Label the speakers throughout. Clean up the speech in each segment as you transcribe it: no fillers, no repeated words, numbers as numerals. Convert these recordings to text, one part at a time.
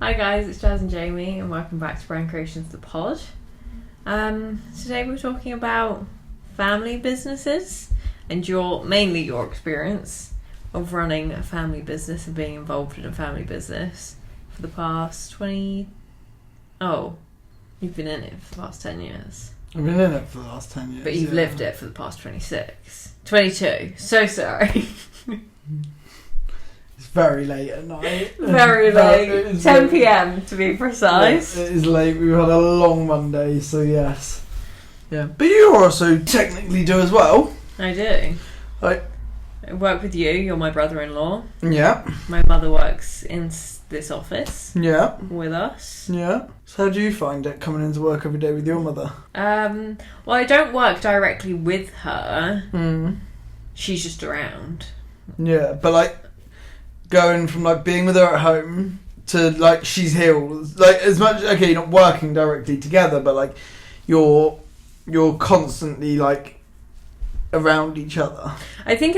Speaker 1: Hi guys, it's Jazz and Jamie, and welcome back to Brand Creations, the pod. Today we're talking about family businesses and mainly your experience of running a family business and being involved in a family business for the past you've been in it for the last 10 years.
Speaker 2: I've been in it for the last 10 years.
Speaker 1: But you've lived it for the past 22. So sorry.
Speaker 2: It's very late at night.
Speaker 1: Very late. 10 p.m. to be precise.
Speaker 2: Yeah, it is late. We've had a long Monday, so yes. Yeah. But you also technically do as well.
Speaker 1: I do.
Speaker 2: Like,
Speaker 1: I work with you. You're my brother-in-law.
Speaker 2: yeah.
Speaker 1: My mother works in this office.
Speaker 2: Yeah.
Speaker 1: With us.
Speaker 2: Yeah. So how do you find it coming into work every day with your mother?
Speaker 1: Well, I don't work directly with her. She's just around.
Speaker 2: Yeah, but like going from like being with her at home to like she's here like as much, okay, you're not working directly together, but like you're constantly like around each other.
Speaker 1: I think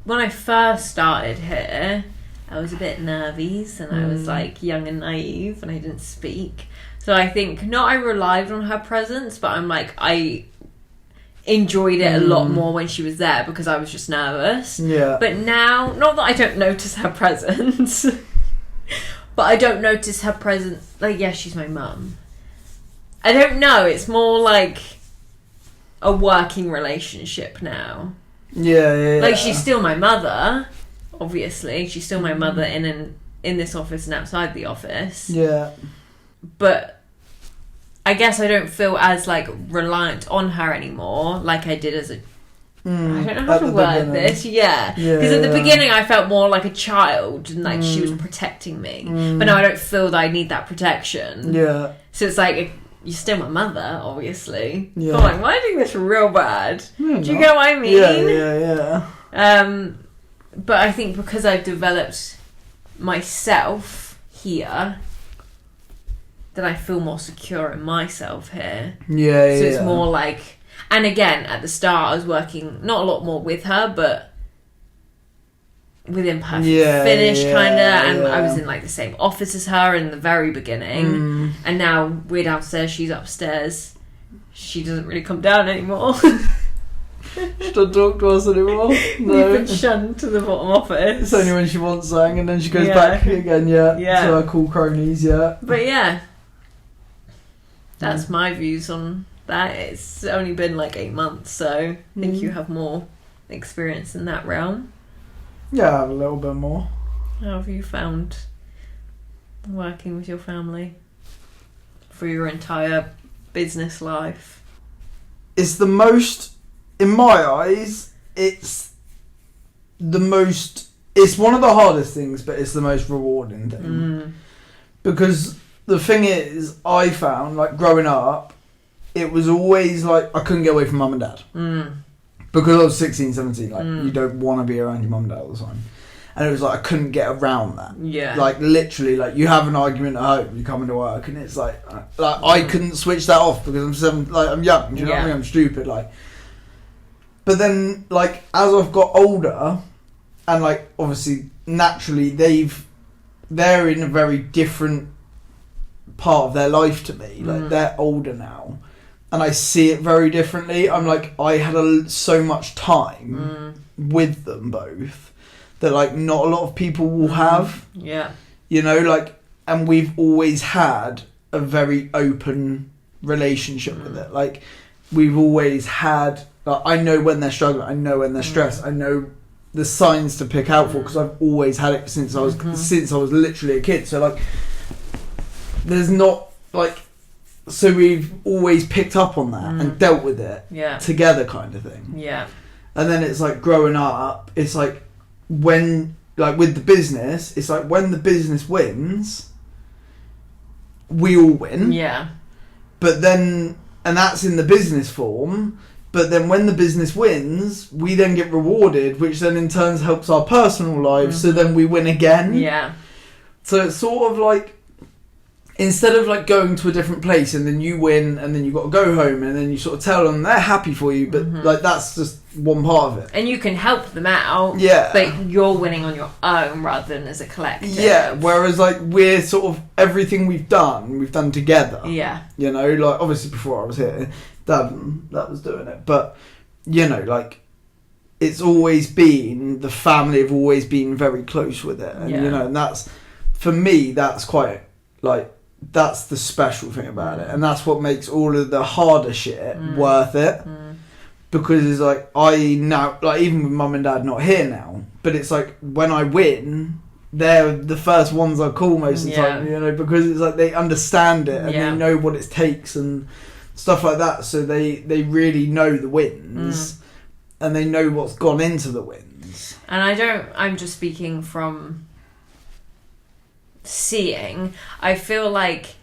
Speaker 1: when I first started here, I was a bit nervous and I was like young and naive and I didn't speak. So I think not I relied on her presence, but I'm like I enjoyed it a lot more when she was there because I was just nervous.
Speaker 2: Yeah.
Speaker 1: But now, not that I don't notice her presence, but I don't notice her presence. Like, yeah, she's my mum. I don't know. It's more like a working relationship now.
Speaker 2: Yeah.
Speaker 1: Like, she's still my mother, obviously. She's still my mother in this office and outside the office.
Speaker 2: Yeah.
Speaker 1: But I guess I don't feel as like reliant on her anymore, like I did as a. I don't know how to word this. Yeah, because at the beginning I felt more like a child and like she was protecting me, but now I don't feel that I need that protection.
Speaker 2: Yeah.
Speaker 1: So it's like you're still my mother, obviously.
Speaker 2: Yeah.
Speaker 1: But I'm like, why are you doing this real bad?
Speaker 2: Yeah,
Speaker 1: Do you get what I mean?
Speaker 2: Yeah.
Speaker 1: But I think because I've developed myself here, then I feel more secure in myself here.
Speaker 2: Yeah.
Speaker 1: So it's more like, and again, at the start I was working not a lot more with her, but within Perfect Finish kind of, and I was in like the same office as her in the very beginning, and now we're downstairs, she's upstairs. She doesn't really come down anymore.
Speaker 2: She doesn't talk to us anymore. No.
Speaker 1: We've been shunned to the bottom office.
Speaker 2: It's only when she wants something and then she goes back again, to her cool cronies,
Speaker 1: But yeah. That's my views on that. It's only been like 8 months, so I think you have more experience in that realm.
Speaker 2: Yeah, I have a little bit more.
Speaker 1: How have you found working with your family for your entire business life?
Speaker 2: It's the most, in my eyes, it's one of the hardest things, but it's the most rewarding thing. Because the thing is, I found, like, growing up, it was always, like, I couldn't get away from mum and dad. Because I was 16, 17, like, you don't want to be around your mum and dad all the time. And it was like, I couldn't get around that.
Speaker 1: Yeah.
Speaker 2: Like, literally, like, you have an argument at home, you come into work, and it's like I couldn't switch that off because I'm young, do you know what I mean? I'm stupid, like. But then, like, as I've got older, and, like, obviously, naturally, they're in a very different part of their life to me. Like, they're older now and I see it very differently. I'm like, I had so much time with them both that, like, not a lot of people will have. You know, like, and we've always had a very open relationship with it. Like, we've always had, like, I know when they're struggling, I know when they're stressed, I know the signs to pick out for because I've always had it since I was literally a kid. So, like, there's not, like, so we've always picked up on that and dealt with it together, kind of thing.
Speaker 1: Yeah.
Speaker 2: And then it's like growing up, it's like when, like, with the business, it's like when the business wins, we all win.
Speaker 1: Yeah.
Speaker 2: But then, and that's in the business form, but then when the business wins, we then get rewarded, which then in turn helps our personal lives, so then we win again.
Speaker 1: Yeah.
Speaker 2: So it's sort of like, instead of, like, going to a different place and then you win and then you've got to go home and then you sort of tell them they're happy for you, but like, that's just one part of it.
Speaker 1: And you can help them out,
Speaker 2: Yeah.
Speaker 1: but you're winning on your own rather than as a collective.
Speaker 2: Yeah, whereas like we're sort of everything we've done together.
Speaker 1: Yeah.
Speaker 2: You know, like obviously before I was here, that was doing it. But, you know, like it's always been, the family have always been very close with it. And, you know, and that's, for me, that's quite, like, that's the special thing about it. And that's what makes all of the harder shit worth it. Because it's like, I now, like, even with mum and dad not here now, but it's like, when I win, they're the first ones I call most of the time, you know, because it's like, they understand it and they know what it takes and stuff like that. So they really know the wins and they know what's gone into the wins.
Speaker 1: And I'm just speaking from seeing. I feel like,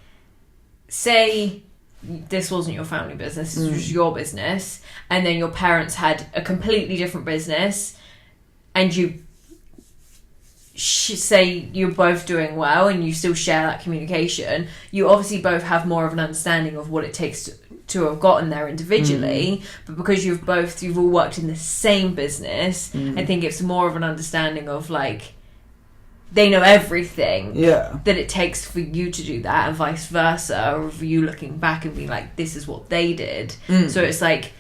Speaker 1: say this wasn't your family business, this was your business, and then your parents had a completely different business, and you say you're both doing well and you still share that communication, you obviously both have more of an understanding of what it takes to have gotten there individually, but because you've all worked in the same business, I think it's more of an understanding of like, they know everything that it takes for you to do that, and vice versa, or for you looking back and being like, this is what they did. So it's like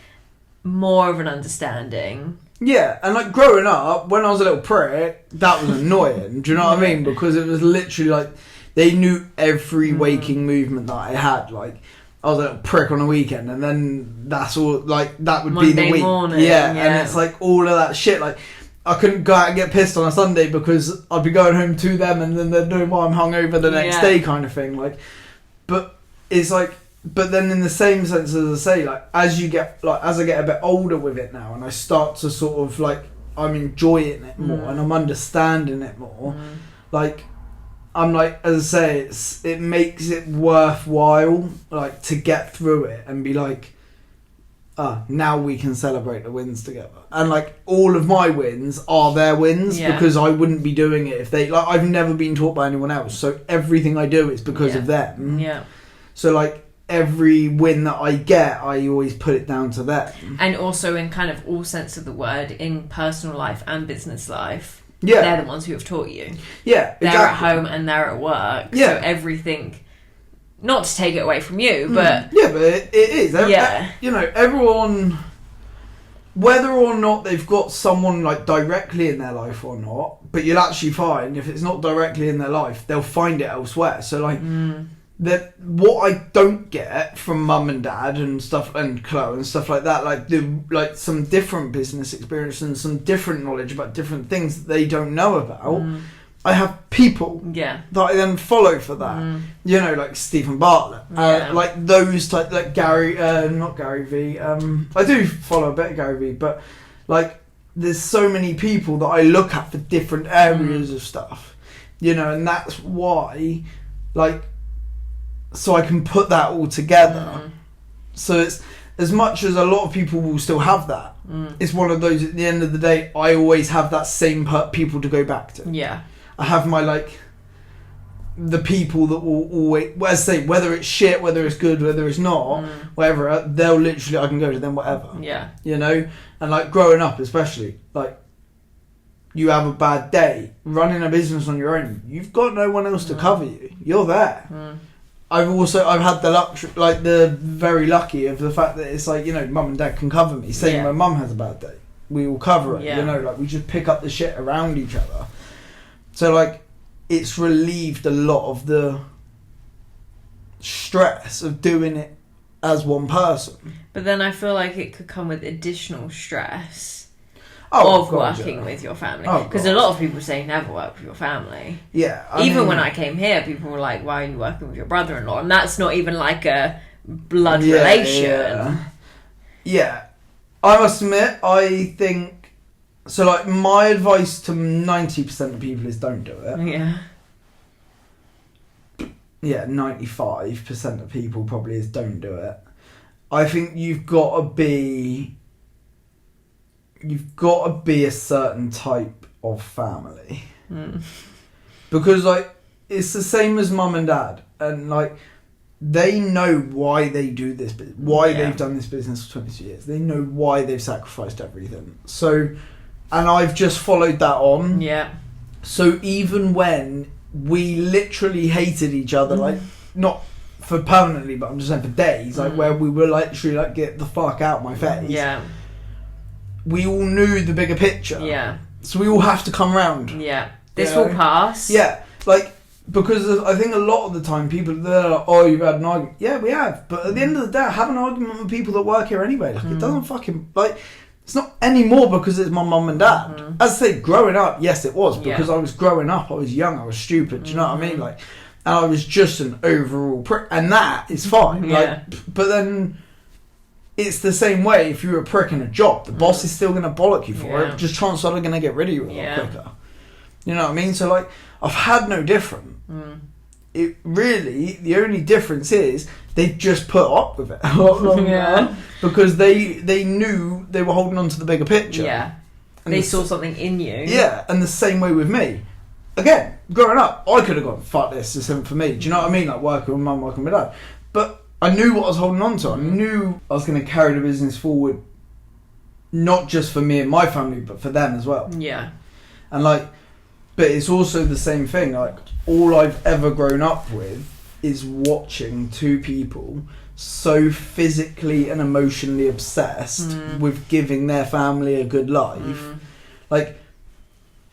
Speaker 1: more of an understanding.
Speaker 2: Yeah, and like growing up, when I was a little prick, that was annoying. Do you know what I mean? Because it was literally like, they knew every waking movement that I had. Like, I was a little prick on a weekend, and then that's all, like, that would
Speaker 1: Monday
Speaker 2: be the week.
Speaker 1: Morning,
Speaker 2: and it's like all of that shit. Like, I couldn't go out and get pissed on a Sunday because I'd be going home to them and then they'd know why I'm hungover the next day kind of thing. Like, but it's like, but then in the same sense as I say, like, as I get a bit older with it now and I start to sort of like, I'm enjoying it more and I'm understanding it more, like, I'm like, as I say, it makes it worthwhile, like, to get through it and be like, now we can celebrate the wins together. And like, all of my wins are their wins because I wouldn't be doing it if they, like, I've never been taught by anyone else, so everything I do is because of them. So like, every win that I get, I always put it down to them.
Speaker 1: And also in kind of all sense of the word, in personal life and business life, they're the ones who have taught you. They're at home and they're at work. So everything, not to take it away from you, but...
Speaker 2: Yeah, but it is. You know, everyone, whether or not they've got someone, like, directly in their life or not, but you'll actually find, if it's not directly in their life, they'll find it elsewhere. So, like, that what I don't get from mum and dad and stuff, and Chloe and stuff like that, like some different business experience and some different knowledge about different things that they don't know about, I have people that I then follow for that. You know, like Stephen Bartlett, like those type, like Gary, not Gary V. I do follow a bit of Gary V, but like there's so many people that I look at for different areas of stuff. You know, and that's why, like, so I can put that all together. So it's, as much as a lot of people will still have that, it's one of those, at the end of the day, I always have that same people to go back to. I have my, like, the people that will always, well, as I say, whether it's shit, whether it's good, whether it's not, whatever, they'll literally, I can go to them, whatever. You know? And, like, growing up especially, like, you have a bad day, running a business on your own, you've got no one else to cover you. You're there. I've had the luxury, like, the very lucky of the fact that it's like, you know, mum and dad can cover me. Say my mum has a bad day, we will cover it. You know, like, we just pick up the shit around each other. So, like, it's relieved a lot of the stress of doing it as one person.
Speaker 1: But then I feel like it could come with additional stress
Speaker 2: of
Speaker 1: working with your family. Because a lot of people say never work with your family.
Speaker 2: Even
Speaker 1: when I came here, people were like, why are you working with your brother-in-law? And that's not even like a blood relation.
Speaker 2: I must admit, I think... So, like, my advice to 90% of people is don't do it. 95% of people probably is don't do it. I think you've got to be a certain type of family. Because, like, it's the same as mum and dad. And, like, they know why they do this, why they've done this business for 22 years. They know why they've sacrificed everything. So, and I've just followed that on.
Speaker 1: Yeah.
Speaker 2: So even when we literally hated each other, like, not for permanently, but I'm just saying for days, like, where we were like, literally like, get the fuck out of my face.
Speaker 1: Yeah.
Speaker 2: We all knew the bigger picture.
Speaker 1: Yeah.
Speaker 2: So we all have to come round.
Speaker 1: Yeah. This will pass.
Speaker 2: Yeah. Like, because I think a lot of the time people, they're like, oh, you've had an argument. Yeah, we have. But at the end of the day, I have an argument with people that work here anyway. Like, it doesn't fucking, like, it's not anymore because it's my mum and dad. As I say, growing up, yes, it was. Because I was growing up, I was young, I was stupid. Do you know what I mean? Like, and I was just an overall prick. And that is fine. Like, but then it's the same way if you're a prick in a job. The boss is still going to bollock you for it. Just chances are they're going to get rid of you a lot quicker. You know what I mean? So, like, I've had no different. It really, the only difference is they just put up with it a lot longer because they knew they were holding on to the bigger picture.
Speaker 1: Yeah. And they saw something in you.
Speaker 2: Yeah, and the same way with me. Again, growing up, I could have gone, fuck this isn't for me. Do you know what I mean? Like, working with mum, working with dad. But I knew what I was holding on to. I knew I was going to carry the business forward, not just for me and my family, but for them as well.
Speaker 1: Yeah.
Speaker 2: And, like, but it's also the same thing. Like, all I've ever grown up with is watching two people so physically and emotionally obsessed with giving their family a good life. Like,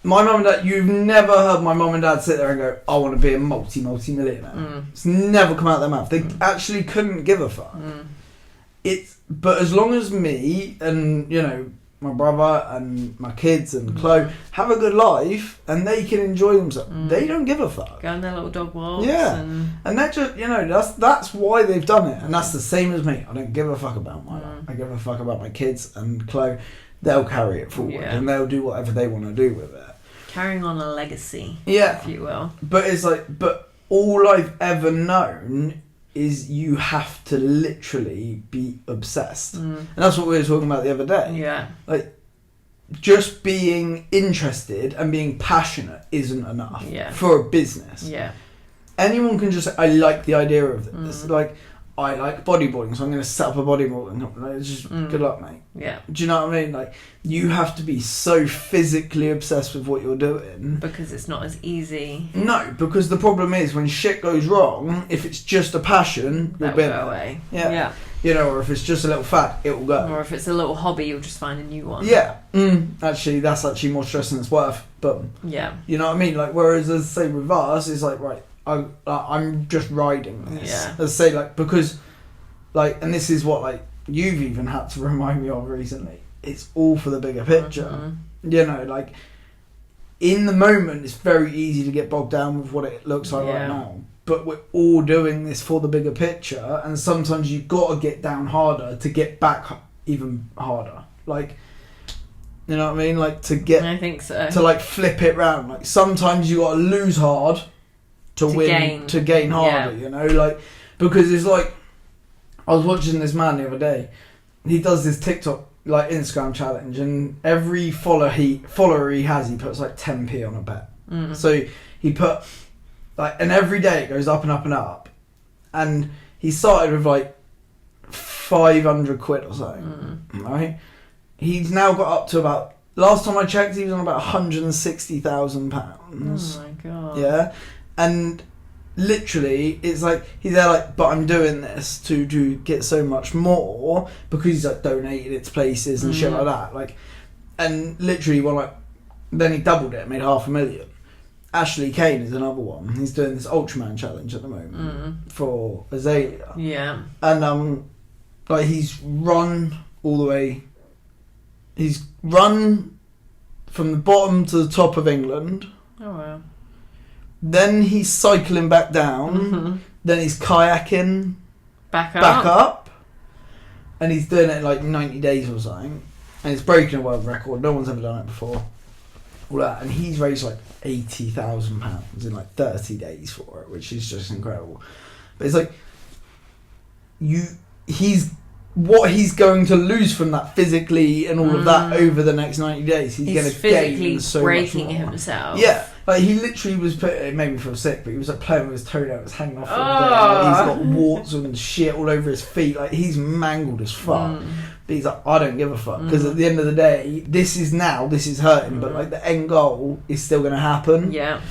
Speaker 2: my mum and dad, you've never heard my mum and dad sit there and go, I want to be a multi-millionaire. It's never come out of their mouth. They actually couldn't give a fuck. But as long as me and, you know, my brother and my kids and Chloe have a good life and they can enjoy themselves, they don't give a fuck.
Speaker 1: Go on their little dog walks.
Speaker 2: Yeah. And they're just, you know, that's why they've done it. And that's the same as me. I don't give a fuck about my life. I give a fuck about my kids and Chloe. They'll carry it forward and they'll do whatever they want to do with it.
Speaker 1: Carrying on a legacy,
Speaker 2: if
Speaker 1: you will.
Speaker 2: But it's like, but all I've ever known is you have to literally be obsessed. And that's what we were talking about the other day.
Speaker 1: Yeah.
Speaker 2: Like, just being interested and being passionate isn't enough for a business.
Speaker 1: Yeah.
Speaker 2: Anyone can just say, I like the idea of this. Like, I like bodyboarding, so I'm going to set up a bodyboarding company. It's just good luck, mate.
Speaker 1: Yeah.
Speaker 2: Do you know what I mean? Like, you have to be so physically obsessed with what you're doing.
Speaker 1: Because it's not as easy.
Speaker 2: No, because the problem is when shit goes wrong, if it's just a passion, you'll
Speaker 1: go away.
Speaker 2: Yeah. You know, or if it's just a little fad, it will go.
Speaker 1: Or if it's a little hobby, you'll just find a new one.
Speaker 2: Yeah. Actually, that's actually more stress than it's worth. But
Speaker 1: yeah.
Speaker 2: You know what I mean? Like, whereas, as I say, with us, it's like, right, I'm just riding this.
Speaker 1: Yeah.
Speaker 2: As I say, like, because, like, and this is what, like, you've even had to remind me of recently. It's all for the bigger picture. You know, like, in the moment, it's very easy to get bogged down with what it looks like right now. But we're all doing this for the bigger picture, and sometimes you've got to get down harder to get back even harder. Like, you know what I mean? Like, to get...
Speaker 1: I think so.
Speaker 2: To, like, flip it round. Like, sometimes you got to lose hard to win, to gain harder, you know? Like, because it's like... I was watching this man the other day. He does this TikTok, like, Instagram challenge, and every follower he has, he puts, like, 10p on a bet. So he put... Like, and every day it goes up and up and up. And he started with, like, 500 quid or something, right? He's now got up to about... Last time I checked, he was on about £160,000.
Speaker 1: Oh, my God.
Speaker 2: Yeah? And literally, it's like, he's there like, but I'm doing this to get so much more, because he's, like, donated it to places and shit like that. Like, and literally, then he doubled it, made $500,000. Ashley Kane is another one. He's doing this Ultraman challenge at the moment for Azalea.
Speaker 1: Yeah.
Speaker 2: And like, he's run all the way. He's run from the bottom to the top of England.
Speaker 1: Oh wow.
Speaker 2: Then he's cycling back down. Then he's kayaking
Speaker 1: back
Speaker 2: up. And he's doing it in like 90 days or something. And it's breaking a world record. No one's ever done it before. All that, and he's raised like £80,000 in like 30 days for it, which is just incredible. But it's like, what he's going to lose from that physically and all of that over the next 90 days. He's going to gain so much more.
Speaker 1: Breaking himself.
Speaker 2: Yeah, Like, he literally was it made me feel sick, but he was like playing with his toenail, it was hanging off him there. Like, he's got warts and shit all over his feet. Like, he's mangled as fuck. But he's like, I don't give a fuck, because at the end of the day, this is hurting, but like the end goal is still going to happen.
Speaker 1: Yeah.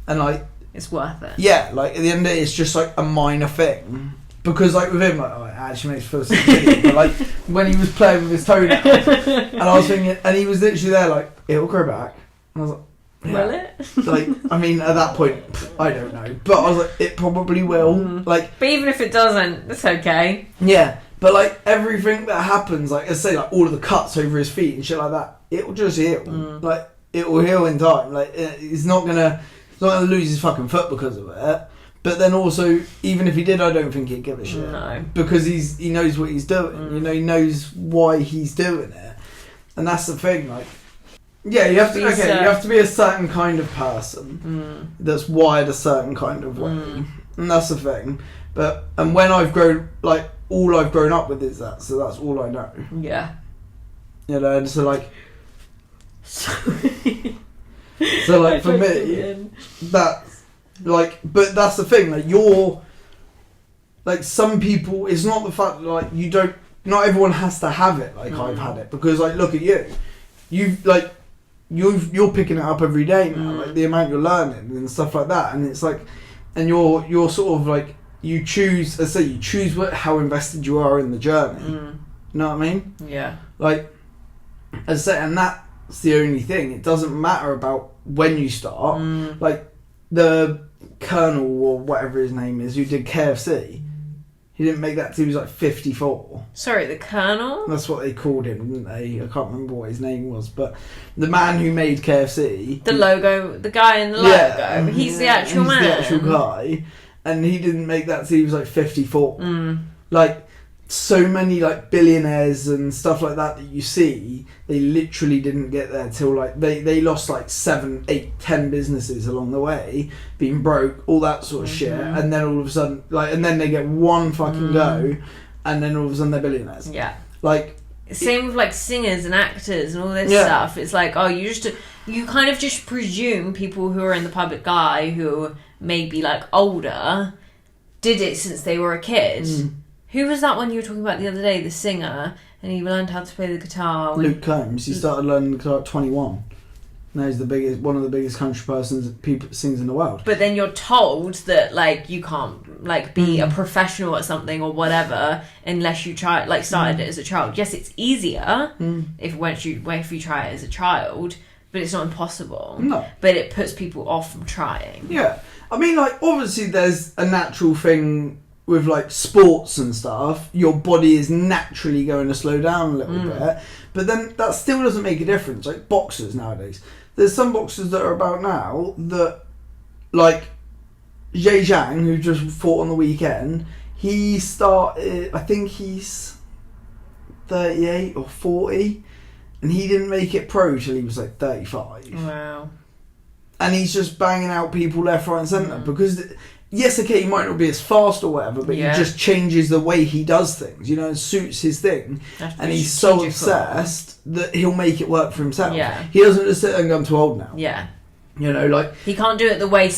Speaker 2: And like,
Speaker 1: it's worth it.
Speaker 2: Yeah, like at the end of the day, it's just like a minor thing. Because like with him, like, oh, it actually makes me feel sick. But like when he was playing with his toenail, and I was thinking, and he was literally there like, it'll grow back. And I was like, yeah.
Speaker 1: Will it?
Speaker 2: Like, I mean, at that point, I don't know, but I was like, it probably will. Like,
Speaker 1: but even if it doesn't, it's okay.
Speaker 2: Yeah, but like everything that happens, like I say, like all of the cuts over his feet and shit like that, it will just heal. Like, it will heal in time. Like, he's not gonna lose his fucking foot because of it. But then also, even if he did, I don't think he'd give a shit.
Speaker 1: No.
Speaker 2: Because he knows what he's doing. You know, he knows why he's doing it. And that's the thing, like, yeah, you have to be a certain kind of person that's wired a certain kind of way. And that's the thing. And when I've grown, like, all I've grown up with is that, so that's all I know.
Speaker 1: Yeah.
Speaker 2: You know, and so like, so like for me, that's like, but that's the thing, like, you're, like, some people, it's not the fact that, like, you don't, not everyone has to have it like I've had it, because like, look at you're picking it up every day now, like the amount you're learning and stuff like that, and it's like, and you're sort of like, you choose how invested you are in the journey. You know what I mean?
Speaker 1: Yeah.
Speaker 2: Like, as I say, and that's the only thing. It doesn't matter about when you start. Like, the Colonel or whatever his name is, who did KFC, he didn't make that till he was like 54.
Speaker 1: Sorry, the Colonel?
Speaker 2: That's what they called him, didn't they? I can't remember what his name was, but the man who made KFC,
Speaker 1: the logo, the guy in the logo, he's the actual man.
Speaker 2: He's the actual guy, and he didn't make that till he was like 54. Like, so many like billionaires and stuff like that you see, they literally didn't get there till like they lost like 7, 8, 10 businesses along the way, being broke, all that sort of shit, and then all of a sudden, like, and then they get one fucking go, and then all of a sudden they're billionaires.
Speaker 1: Yeah.
Speaker 2: Like,
Speaker 1: same with like singers and actors and all this stuff. It's like, oh, you kind of just presume people who are in the public eye, who may be like older, did it since they were a kid. Who was that one you were talking about the other day, the singer, and he learned how to play the guitar?
Speaker 2: Luke Combs. He started learning the guitar at 21. Now he's one of the biggest country persons that people sings in the world.
Speaker 1: But then you're told that like you can't like be a professional at something or whatever unless you try started it as a child. Yes, it's easier if you try it as a child, but it's not impossible.
Speaker 2: No.
Speaker 1: But it puts people off from trying.
Speaker 2: Yeah. I mean, like, obviously there's a natural thing with like sports and stuff. Your body is naturally going to slow down a little bit, but then that still doesn't make a difference. Like boxers nowadays, there's some boxers that are about now that, like Zhe Zhang, who just fought on the weekend, he started, I think he's 38 or 40, and he didn't make it pro till he was like 35.
Speaker 1: Wow.
Speaker 2: And he's just banging out people left, right and centre, because yes, okay, he might not be as fast or whatever, but he just changes the way he does things, you know, and suits his thing. And he's so obsessed that he'll make it work for himself.
Speaker 1: Yeah.
Speaker 2: He doesn't just sit there and go, I'm too old now.
Speaker 1: Yeah.
Speaker 2: You know, like,
Speaker 1: he can't do it the way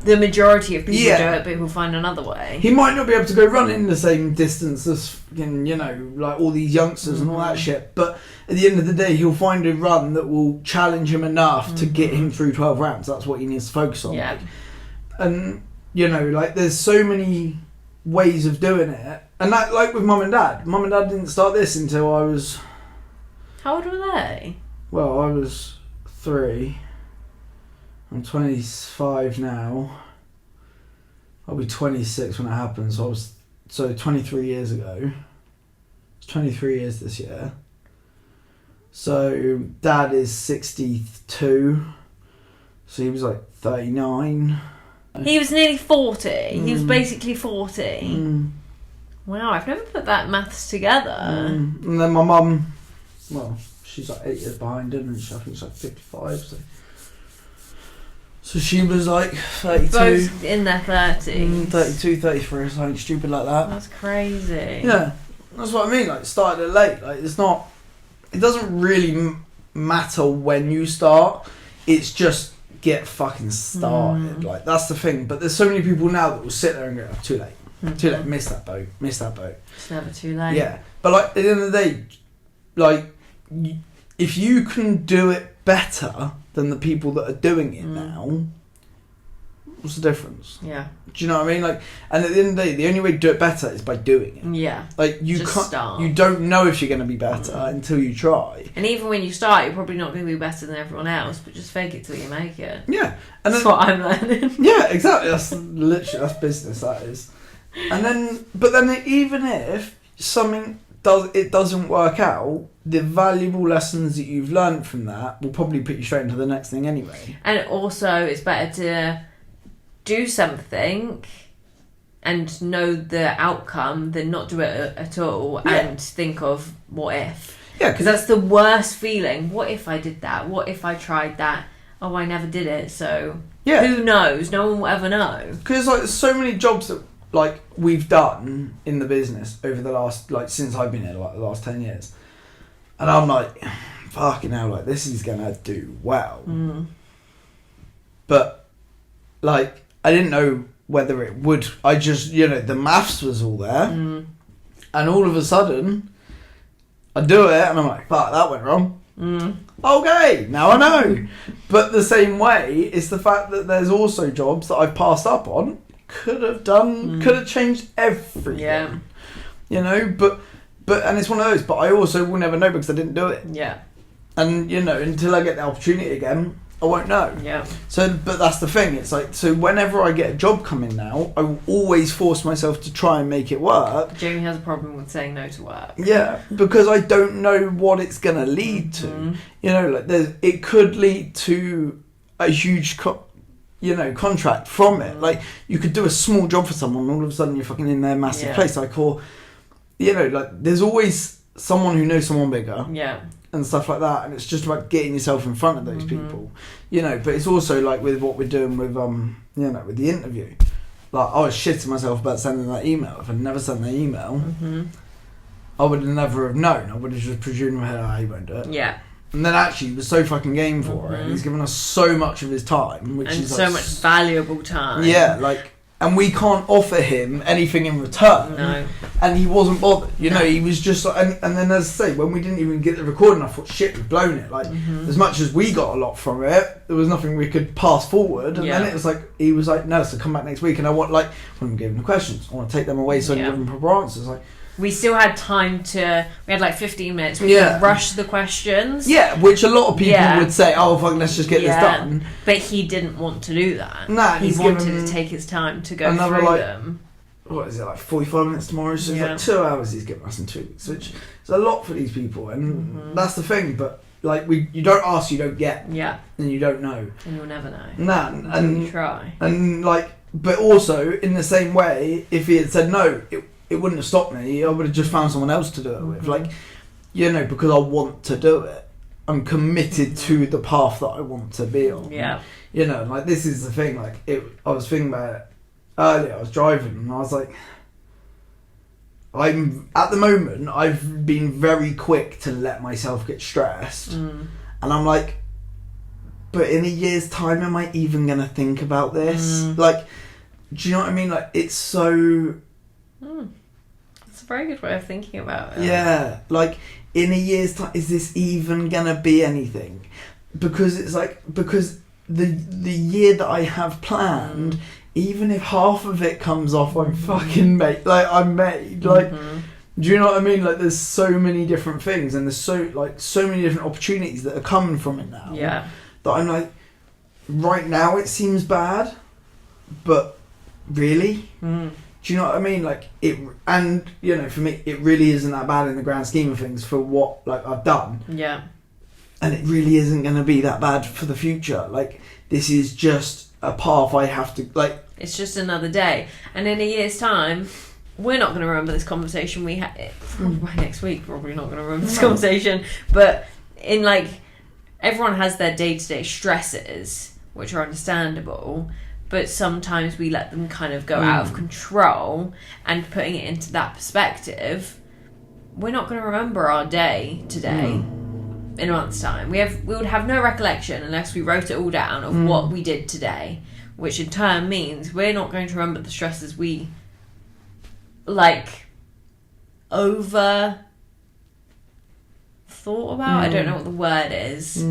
Speaker 1: the majority of people do it, but he'll find another way.
Speaker 2: He might not be able to go running the same distance as, you know, like all these youngsters and all that shit, but at the end of the day, he'll find a run that will challenge him enough to get him through 12 rounds. That's what he needs to focus on.
Speaker 1: Yeah.
Speaker 2: And, you know, like, there's so many ways of doing it. And that, like with Mum and Dad didn't start this until I was...
Speaker 1: How old were they?
Speaker 2: Well, I was 3. I'm 25 now. I'll be 26 when it happens. So 23 years ago. It's 23 years this year. So Dad is 62. So he was like 39.
Speaker 1: He was nearly 40. He was basically 40. Wow, I've never put that maths together.
Speaker 2: And then my mum, well, she's like 8 years behind, isn't she? I think she's like 55. So she was like 32.
Speaker 1: Both in their 30s.
Speaker 2: 32, 33, something stupid like that.
Speaker 1: That's crazy.
Speaker 2: Yeah, that's what I mean. Like, started it late. Like, it doesn't really matter when you start. It's just get fucking started. Like, that's the thing. But there's so many people now that will sit there and go, oh, too late. Too late. Missed that boat.
Speaker 1: It's never too late.
Speaker 2: Yeah. But, like, at the end of the day, like, if you can do it better than the people that are doing it now, what's the difference?
Speaker 1: Yeah.
Speaker 2: Do you know what I mean? Like, and at the end of the day, the only way to do it better is by doing it.
Speaker 1: Yeah.
Speaker 2: Like, you
Speaker 1: Just
Speaker 2: can't.
Speaker 1: start.
Speaker 2: You don't know if you're going to be better until you try.
Speaker 1: And even when you start, you're probably not going to be better than everyone else, but just fake it till you make it.
Speaker 2: Yeah. And
Speaker 1: That's
Speaker 2: then,
Speaker 1: what I'm learning.
Speaker 2: yeah, exactly. That's literally, that's business, that is. And then, but then even if something doesn't work out, the valuable lessons that you've learned from that will probably put you straight into the next thing anyway.
Speaker 1: And also, it's better to do something and know the outcome than not do it at all and think of what if.
Speaker 2: Yeah,
Speaker 1: because that's the worst feeling. What if I did that? What if I tried that? Oh, I never did it, so who knows? No one will ever know. Because
Speaker 2: like, there's so many jobs that like we've done in the business over the last, like, since I've been here, like the last 10 years, and I'm like, fucking hell, like, this is gonna do well. But like, I didn't know whether it would. I just, the maths was all there, and all of a sudden I do it and I'm like, fuck, that went wrong. Okay, now I know. But the same way, it's the fact that there's also jobs that I've passed up on, could have changed everything.
Speaker 1: Yeah.
Speaker 2: But and it's one of those, but I also will never know because I didn't do it.
Speaker 1: Yeah.
Speaker 2: And until I get the opportunity again, I won't know.
Speaker 1: Yeah.
Speaker 2: So, but that's the thing. It's like, so whenever I get a job coming now, I will always force myself to try and make it work.
Speaker 1: Jamie has a problem with saying no to work.
Speaker 2: Yeah, because I don't know what it's gonna lead to. Like, it could lead to a huge, contract from it. Like, you could do a small job for someone, and all of a sudden you're fucking in their massive place. Like, or, like, there's always someone who knows someone bigger.
Speaker 1: Yeah.
Speaker 2: And stuff like that, and it's just about getting yourself in front of those people, but it's also like with what we're doing with with the interview. Like, I was shitting myself about sending that email. If I'd never sent that email, I would never have known. I would have just presumed, he won't do it.
Speaker 1: Yeah.
Speaker 2: And then actually he was so fucking game for it. He's given us so much of his time, which is
Speaker 1: so much valuable time.
Speaker 2: Yeah, like, and we can't offer him anything in return.
Speaker 1: No.
Speaker 2: And he wasn't bothered. He was just like, and then, as I say, when we didn't even get the recording, I thought, shit, we've blown it. Like, as much as we got a lot from it, there was nothing we could pass forward. And then it was like, he was like, no, so come back next week. And I want, like, when we gave him the questions, I want to take them away so I can give them proper answers. Like,
Speaker 1: we still had time we had like 15 minutes. We could rush the questions.
Speaker 2: Yeah, which a lot of people would say, oh, fuck, let's just get this done.
Speaker 1: But he didn't want to do that.
Speaker 2: Nah,
Speaker 1: he wanted to take his time to go through them.
Speaker 2: What is it, like 45 minutes tomorrow? So it's like 2 hours he's given us in 2 weeks, which is a lot for these people. And that's the thing, but like, you don't ask, you don't get.
Speaker 1: Yeah.
Speaker 2: And you don't know.
Speaker 1: And you'll never know.
Speaker 2: Nah, and
Speaker 1: you try.
Speaker 2: And like, but also, in the same way, if he had said no, it wouldn't have stopped me. I would have just found someone else to do it with. Like, because I want to do it. I'm committed to the path that I want to be on.
Speaker 1: Yeah.
Speaker 2: Like, this is the thing. Like, I was thinking about it earlier. I was driving and I was like, at the moment, I've been very quick to let myself get stressed. And I'm like, but in a year's time, am I even going to think about this? Like, do you know what I mean? Like, it's so...
Speaker 1: It's a very good way of thinking about it.
Speaker 2: Yeah, like, in a year's time, is this even gonna be anything? Because it's like, because the year that I have planned, even if half of it comes off, I'm fucking made. Like, I'm made. Like, do you know what I mean? Like, there's so many different things, and there's so many different opportunities that are coming from it now.
Speaker 1: Yeah.
Speaker 2: That I'm like, right now it seems bad, but really? Do you know what I mean? Like, it, and for me, it really isn't that bad in the grand scheme of things for what, like, I've done.
Speaker 1: Yeah.
Speaker 2: And it really isn't going to be that bad for the future. Like, this is just a path I have to, like...
Speaker 1: It's just another day. And in a year's time, we're not going to remember this conversation we had. By next week, probably not going to remember this conversation. But in, like, everyone has their day-to-day stresses, which are understandable. But sometimes we let them kind of go out of control, and putting it into that perspective, we're not going to remember our day today. in a month's time. We would have no recollection unless we wrote it all down of what we did today, which in turn means we're not going to remember the stresses we over thought about. I don't know what the word is.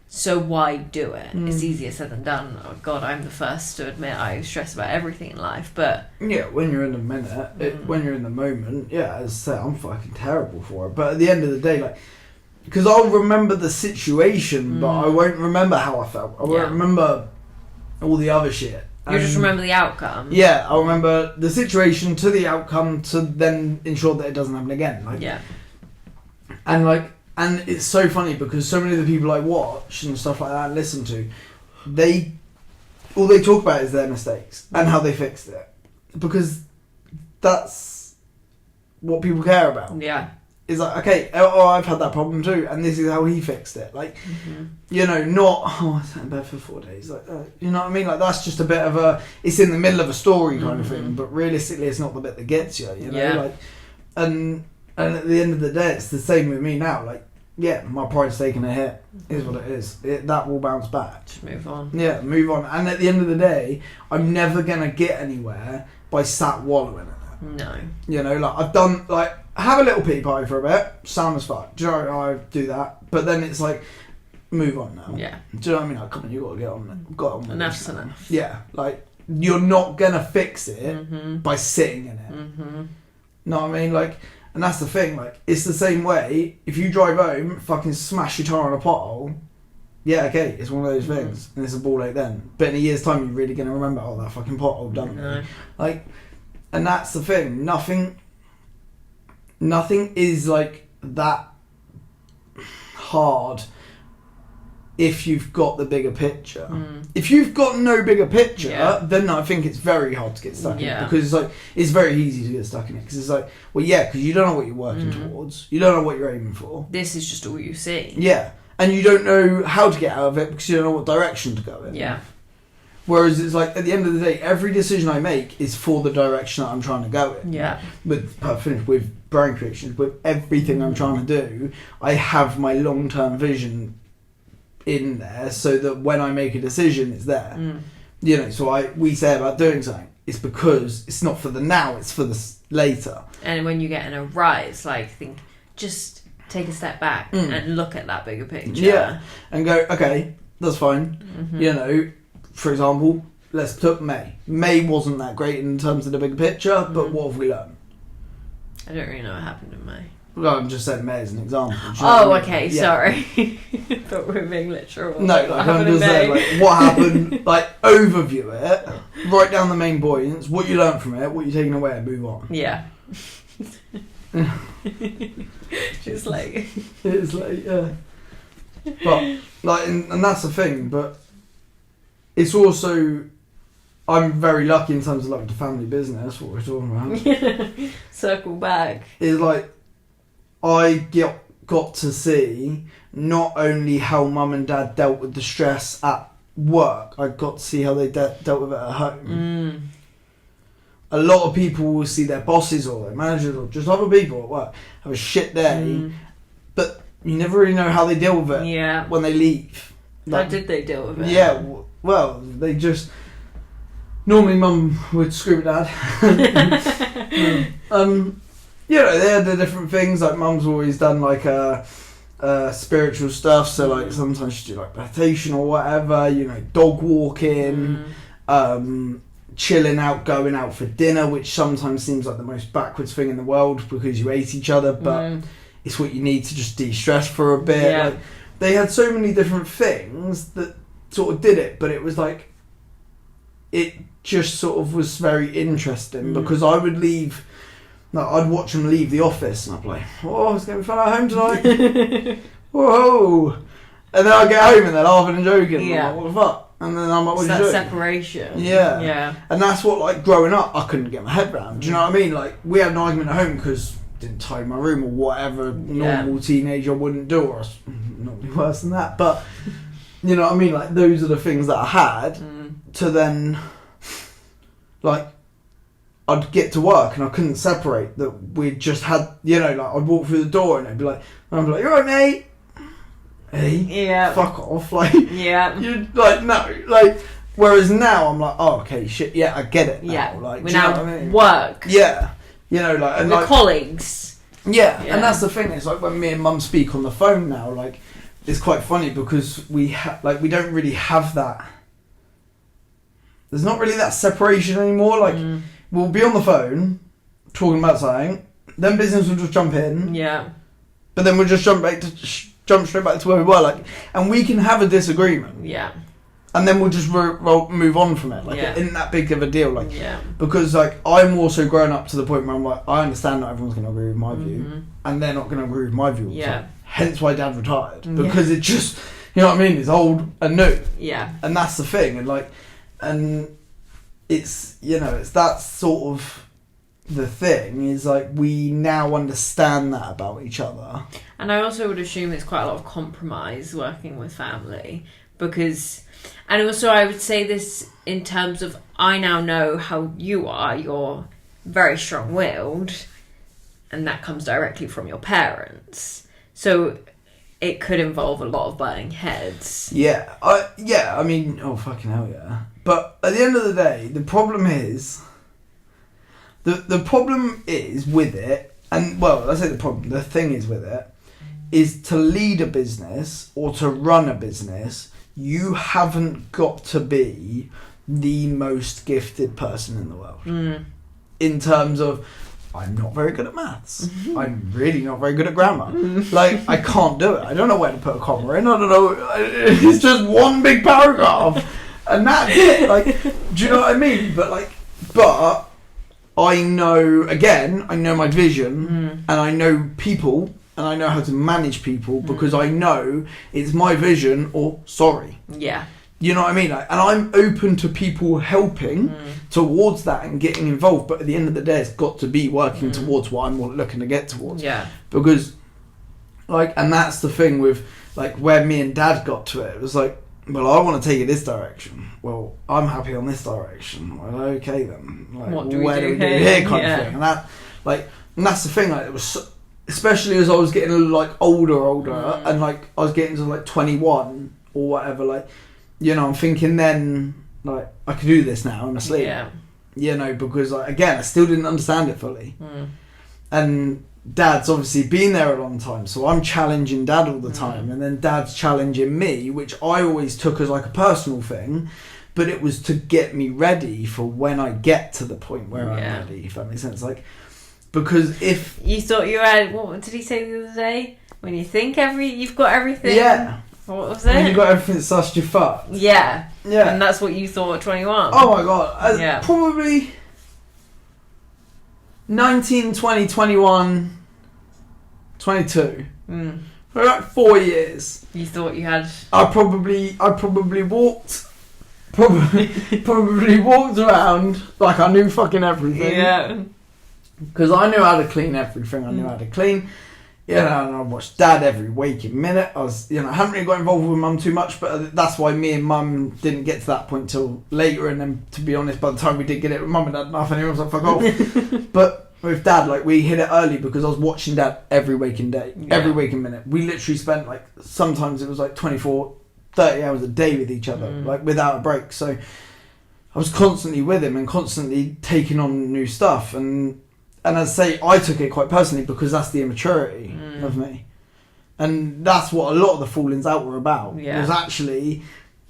Speaker 1: So why do it? It's easier said than done. Oh God, I'm the first to admit I stress about everything in life, but
Speaker 2: yeah, when you're in the minute, when you're in the moment, yeah, as I say, I'm fucking terrible for it. But at the end of the day, because I'll remember the situation, but I won't remember how I felt. I won't remember all the other shit.
Speaker 1: You just remember the outcome.
Speaker 2: Yeah, I'll remember the situation to the outcome to then ensure that it doesn't happen again. And it's so funny because so many of the people I watch and stuff like that and listen to, all they talk about is their mistakes and how they fixed it. Because that's what people care about.
Speaker 1: Yeah.
Speaker 2: It's like, okay, I've had that problem too, and this is how he fixed it. Not, I sat in bed for 4 days. You know what I mean? That's just a bit of it's in the middle of a story kind of thing, but realistically it's not the bit that gets you, you know?
Speaker 1: Yeah.
Speaker 2: And at the end of the day, it's the same with me now. Yeah, my pride's taking a hit. Is what it is. That will bounce back.
Speaker 1: Just move on.
Speaker 2: Yeah, move on. And at the end of the day, I'm never going to get anywhere by sat wallowing in it.
Speaker 1: No.
Speaker 2: You know, I've done, have a little pee party for a bit, sound as fuck. Do you know, I do that. But then it's move on now.
Speaker 1: Yeah.
Speaker 2: Do you know what I mean? Come on, you got to get on. Got on with
Speaker 1: Enough's enough.
Speaker 2: Yeah, you're not going to fix it by sitting in it. Know what I mean? And that's the thing, it's the same way, if you drive home, fucking smash your tyre on a pothole, yeah, okay, it's one of those things, and it's a ball ache then. But in a year's time, you're really going to remember, that fucking pothole done me. And that's the thing, nothing is, that hard if you've got the bigger picture. If you've got no bigger picture, then I think it's very hard to get stuck in it, because it's very easy to get stuck in it, because it's because you don't know what you're working towards, you don't know what you're aiming for.
Speaker 1: This is just all you see.
Speaker 2: Yeah, and you don't know how to get out of it because you don't know what direction to go in.
Speaker 1: Yeah.
Speaker 2: Whereas it's at the end of the day, every decision I make is for the direction that I'm trying to go in.
Speaker 1: Yeah.
Speaker 2: With Brain Creations, with everything I'm trying to do, I have my long-term vision in there, so that when I make a decision, it's there. So we say about doing something, it's because it's not for the now, it's for the later.
Speaker 1: And when you get in a rut, it's just take a step back and look at that bigger picture.
Speaker 2: Yeah, and go, okay, that's fine. For example, let's put May. May wasn't that great in terms of the bigger picture, but what have we learned?
Speaker 1: I don't really know what happened in May.
Speaker 2: Well, I'm just saying May as an example.
Speaker 1: Okay, sorry. But we're being literal.
Speaker 2: No, I'm just saying, what happened, overview it, write down the main points, what you learned from it, what you're taking away, and move on.
Speaker 1: Yeah. Just
Speaker 2: It's yeah. But, and that's the thing, but it's also, I'm very lucky in terms of the family business, what we're talking about.
Speaker 1: Circle back.
Speaker 2: It's I got to see not only how mum and dad dealt with the stress at work, I got to see how they dealt with it at home. A lot of people will see their bosses or their managers or just other people at work have a shit day, but you never really know how they deal with it when they leave.
Speaker 1: How did they deal with it?
Speaker 2: Yeah, well, they just... Normally mum would scream at dad. They had the different things, mum's always done spiritual stuff, so sometimes she do meditation or whatever, dog walking, chilling out, going out for dinner, which sometimes seems like the most backwards thing in the world because you hate each other, but it's what you need to just de-stress for a bit. They had so many different things that sort of did it, but it was it just sort of was very interesting because I would leave... I'd watch them leave the office and I'd be like, oh, it's going to be fun at home tonight. Whoa. And then I'd get home and they're laughing and joking.
Speaker 1: Yeah.
Speaker 2: I'm like, what the fuck? And then I'm like, what are you doing?
Speaker 1: Separation.
Speaker 2: Yeah.
Speaker 1: Yeah.
Speaker 2: And that's what, growing up, I couldn't get my head around. Do you know what I mean? We had an argument at home because I didn't tidy my room or whatever normal teenager wouldn't do, or not be worse than that. But, you know what I mean? Those are the things that I had to then, I'd get to work and I couldn't separate that we'd just had, I'd walk through the door and I'd be like, you're right, mate.
Speaker 1: Yeah.
Speaker 2: Fuck off. Like,
Speaker 1: Yeah.
Speaker 2: you like, no. Like, whereas now I'm like, oh, okay, shit, yeah, I get it now.
Speaker 1: Yeah.
Speaker 2: Like,
Speaker 1: We
Speaker 2: do you
Speaker 1: now
Speaker 2: know what I mean?
Speaker 1: work.
Speaker 2: Yeah. You know, like... And
Speaker 1: we're
Speaker 2: like,
Speaker 1: colleagues.
Speaker 2: Yeah,
Speaker 1: Yeah.
Speaker 2: and that's the thing. It's like when me and Mum speak on the phone now, like, it's quite funny because we don't really have that. There's not really that separation anymore. Like, we'll be on the phone talking about something, then business will just jump in.
Speaker 1: Yeah.
Speaker 2: But then we'll just jump straight back to where we were. Like, and we can have a disagreement.
Speaker 1: Yeah.
Speaker 2: And then we'll just move on from it. Like,
Speaker 1: Yeah.
Speaker 2: it isn't that big of a deal. Like,
Speaker 1: Yeah.
Speaker 2: because like I'm also grown up to the point where I'm like, I understand not everyone's going to agree with my view, and they're not going to agree with my view all the
Speaker 1: Yeah.
Speaker 2: time. Hence why Dad retired, because it just, you know what I mean, it's old and new.
Speaker 1: Yeah.
Speaker 2: And that's the thing, and it's, you know, it's that sort of the thing, is like we now understand that about each other.
Speaker 1: And I also would assume it's quite a lot of compromise working with family, because, and also I would say this in terms of, I now know how you are. You're very strong-willed, and that comes directly from your parents. So it could involve a lot of butting heads.
Speaker 2: Yeah, I mean, oh fucking hell yeah. But at the end of the day, the problem is with it, and well, I say the thing is with it, is to lead a business or to run a business, you haven't got to be the most gifted person in the world. In terms of, I'm not very good at maths. I'm really not very good at grammar. Like, I can't do it. I don't know where to put a comma in. I don't know. It's just one big paragraph. And that's it. Like, do you know what I mean? But I know, again, I know my vision, and I know people, and I know how to manage people, because I know it's my vision or sorry.
Speaker 1: Yeah.
Speaker 2: You know what I mean? Like, and I'm open to people helping towards that and getting involved, but at the end of the day, it's got to be working towards what I'm looking to get towards.
Speaker 1: Yeah.
Speaker 2: Because, like, and that's the thing with, like, where me and Dad got to it. It was like, well, I want to take it this direction. Well, I'm happy on this direction. Well, okay then. Like,
Speaker 1: what do
Speaker 2: where
Speaker 1: we do
Speaker 2: here kind of thing. And that, like, and that's the thing. Like, it was, especially as I was getting like older, and like I was getting to like 21 or whatever. Like, you know, I'm thinking then, like, I could do this now in my sleep.
Speaker 1: Yeah.
Speaker 2: You know, because like, again, I still didn't understand it fully. And Dad's obviously been there a long time, so I'm challenging Dad all the time, and then Dad's challenging me, which I always took as like a personal thing, but it was to get me ready for when I get to the point where I'm ready, if that makes sense. Like, because if
Speaker 1: you thought you had, what did he say the other day? When you think you've got everything.
Speaker 2: Yeah.
Speaker 1: What was it?
Speaker 2: When you got everything sussed, you're fucked.
Speaker 1: Yeah.
Speaker 2: Yeah.
Speaker 1: And that's what you thought at 21.
Speaker 2: Oh my god.
Speaker 1: Yeah.
Speaker 2: Probably 19, 20, 21, 22. For like 4 years.
Speaker 1: You thought you had...
Speaker 2: I probably walked around like I knew fucking everything.
Speaker 1: Yeah.
Speaker 2: Because I knew how to clean everything. I knew how to clean. You know, and I watched Dad every waking minute. I was, you know, I haven't really got involved with Mum too much, but that's why me and Mum didn't get to that point till later. And then, to be honest, by the time we did get it with Mum and Dad, nothing. Everyone was like, fuck off. But with Dad, like, we hit it early because I was watching Dad every waking day, every waking minute. We literally spent, like, sometimes it was like 24, 30 hours a day with each other, like, without a break. So I was constantly with him and constantly taking on new stuff. And as I say, I took it quite personally because that's the immaturity of me. And that's what a lot of the fallings out were about.
Speaker 1: Yeah.
Speaker 2: Was actually,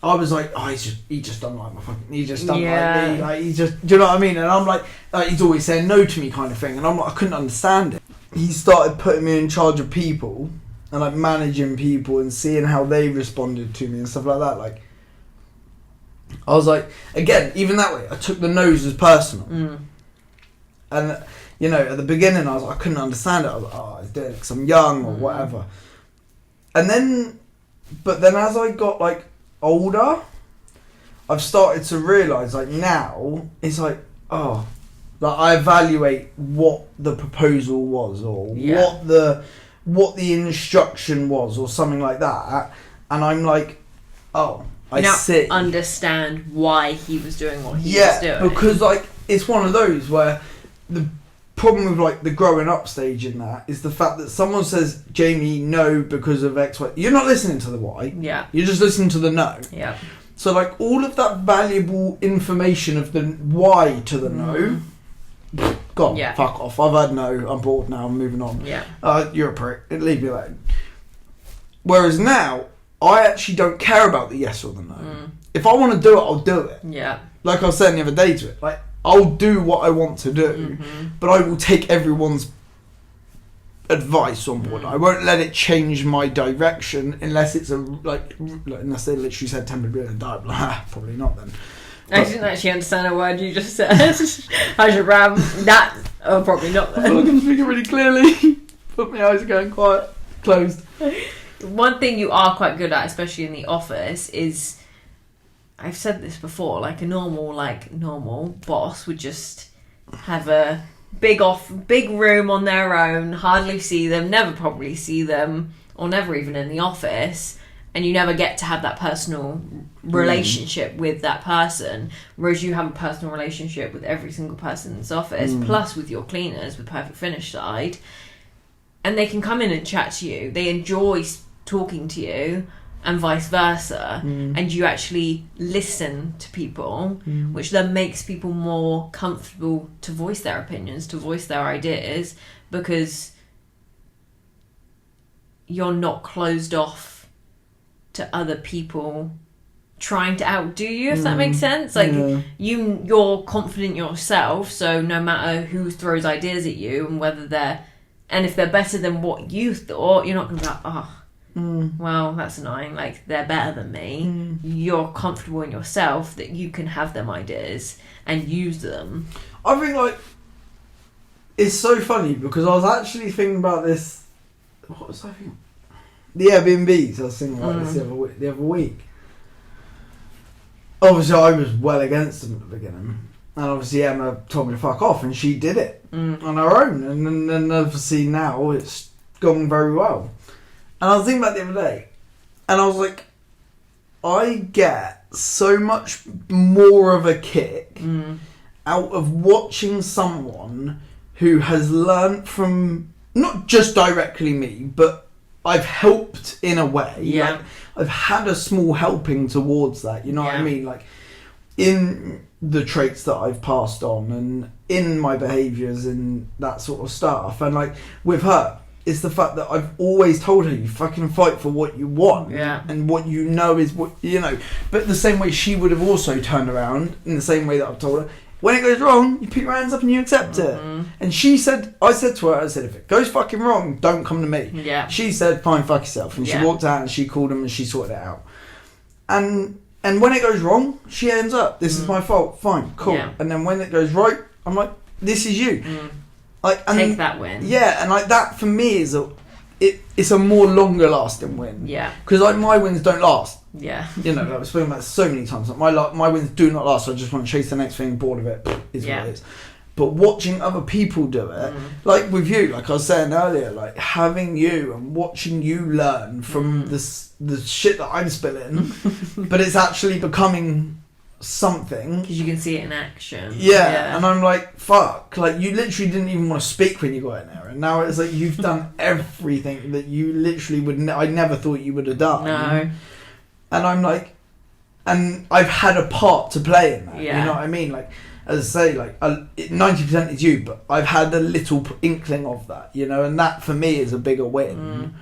Speaker 2: I was like, oh, he just don't like my fucking, he just don't
Speaker 1: Yeah.
Speaker 2: like me. Like, he just, do you know what I mean? And I'm like, he's always saying no to me kind of thing. And I'm like, I couldn't understand it. He started putting me in charge of people and like managing people and seeing how they responded to me and stuff like that. Like, I was like, again, even that way, I took the no's as personal. And, you know, at the beginning, I couldn't understand it. I was like, oh, he's doing it because I'm young or whatever. And then, but then as I got, like, older, I've started to realise, like, now, it's like, oh, like, I evaluate what the proposal was or what the instruction was or something like that. And I'm like, oh, I see.
Speaker 1: Understand why he was doing what he was doing.
Speaker 2: Yeah, because, like, it's one of those where problem with like the growing up stage in that is the fact that someone says, Jamie, no, because of X, Y. You're not listening to the why.
Speaker 1: Yeah.
Speaker 2: You're just listening to the no.
Speaker 1: Yeah.
Speaker 2: So like all of that valuable information of the why to the no, gone.
Speaker 1: Yeah.
Speaker 2: Fuck off. I've had no. I'm bored now. I'm moving on.
Speaker 1: Yeah.
Speaker 2: You're a prick. Leave me alone. Whereas now, I actually don't care about the yes or the no. If I want to do it, I'll do it.
Speaker 1: Yeah.
Speaker 2: Like I was saying the other day to it, like I'll do what I want to do, but I will take everyone's advice on board. I won't let it change my direction unless it's unless they literally said 10 people and died. Probably not then.
Speaker 1: I didn't actually understand a word you just said. How's your ram? That probably not then.
Speaker 2: I can speak it really clearly, but my eyes are going quiet, closed.
Speaker 1: One thing you are quite good at, especially in the office, is, I've said this before, like a normal boss would just have a big room on their own, hardly see them, never probably see them, or never even in the office, and you never get to have that personal relationship with that person, whereas you have a personal relationship with every single person in this office, plus with your cleaners, with Perfect Finish side, and they can come in and chat to you. They enjoy talking to you, and vice versa, and you actually listen to people, which then makes people more comfortable to voice their opinions, to voice their ideas, because you're not closed off to other people trying to outdo you, if that makes sense. Like, you're confident yourself, so no matter who throws ideas at you, and if they're better than what you thought, you're not going to be like, well, that's annoying, like, they're better than me. You're comfortable in yourself that you can have them ideas and use them.
Speaker 2: I think, like, it's so funny because I was actually thinking about this. What was I thinking? The Airbnbs. I was thinking about this the other week. Obviously, I was well against them at the beginning. And obviously, Emma told me to fuck off, and she did it on her own. And then obviously now it's gone very well. And I was thinking about it the other day, and I was like, I get so much more of a kick out of watching someone who has learnt from, not just directly me, but I've helped in a way.
Speaker 1: Yeah.
Speaker 2: Like, I've had a small helping towards that, you know what I mean? Like, in the traits that I've passed on, and in my behaviours and that sort of stuff. And like, with her, it's the fact that I've always told her, you fucking fight for what you want.
Speaker 1: Yeah.
Speaker 2: And what you know is what, you know. But the same way she would have also turned around, in the same way that I've told her, when it goes wrong, you put your hands up and you accept it. And she said, I said to her, if it goes fucking wrong, don't come to me.
Speaker 1: Yeah.
Speaker 2: She said, fine, fuck yourself. And she walked out and she called him and she sorted it out. And when it goes wrong, she ends up, this is my fault, fine, cool.
Speaker 1: Yeah.
Speaker 2: And then when it goes right, I'm like, this is you. Like, and
Speaker 1: take that win.
Speaker 2: Yeah, and like that for me is it's a more longer lasting win.
Speaker 1: Yeah.
Speaker 2: Because like my wins don't last.
Speaker 1: Yeah.
Speaker 2: You know, like, I've spoken about it so many times. Like, my wins do not last. So I just want to chase the next thing. Bored of it. Is what it is. But watching other people do it, like with you, like I was saying earlier, like having you and watching you learn from the shit that I'm spilling, but it's actually becoming something.
Speaker 1: Because you can see it in action.
Speaker 2: Yeah, and I'm like, fuck. Like, you literally didn't even want to speak when you got in there. And now it's like you've done everything that you literally would... I never thought you would have done.
Speaker 1: No.
Speaker 2: And I'm like... And I've had a part to play in that.
Speaker 1: Yeah.
Speaker 2: You know what I mean? Like, as I say, like, 90% is you, but I've had a little inkling of that, you know? And that, for me, is a bigger win.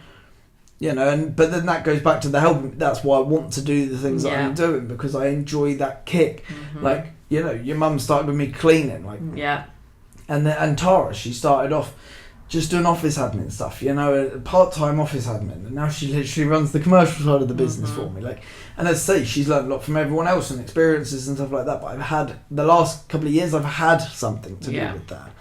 Speaker 2: You know, but then that goes back to the helping. That's why I want to do the things that I'm doing, because I enjoy that kick. Like, you know, your mum started with me cleaning, like, and Tara, she started off just doing office admin stuff, you know, part-time office admin, and now she literally runs the commercial side of the business for me. Like, and as I say, she's learned a lot from everyone else and experiences and stuff like that. But I've had the last couple of years, I've had something to do with that,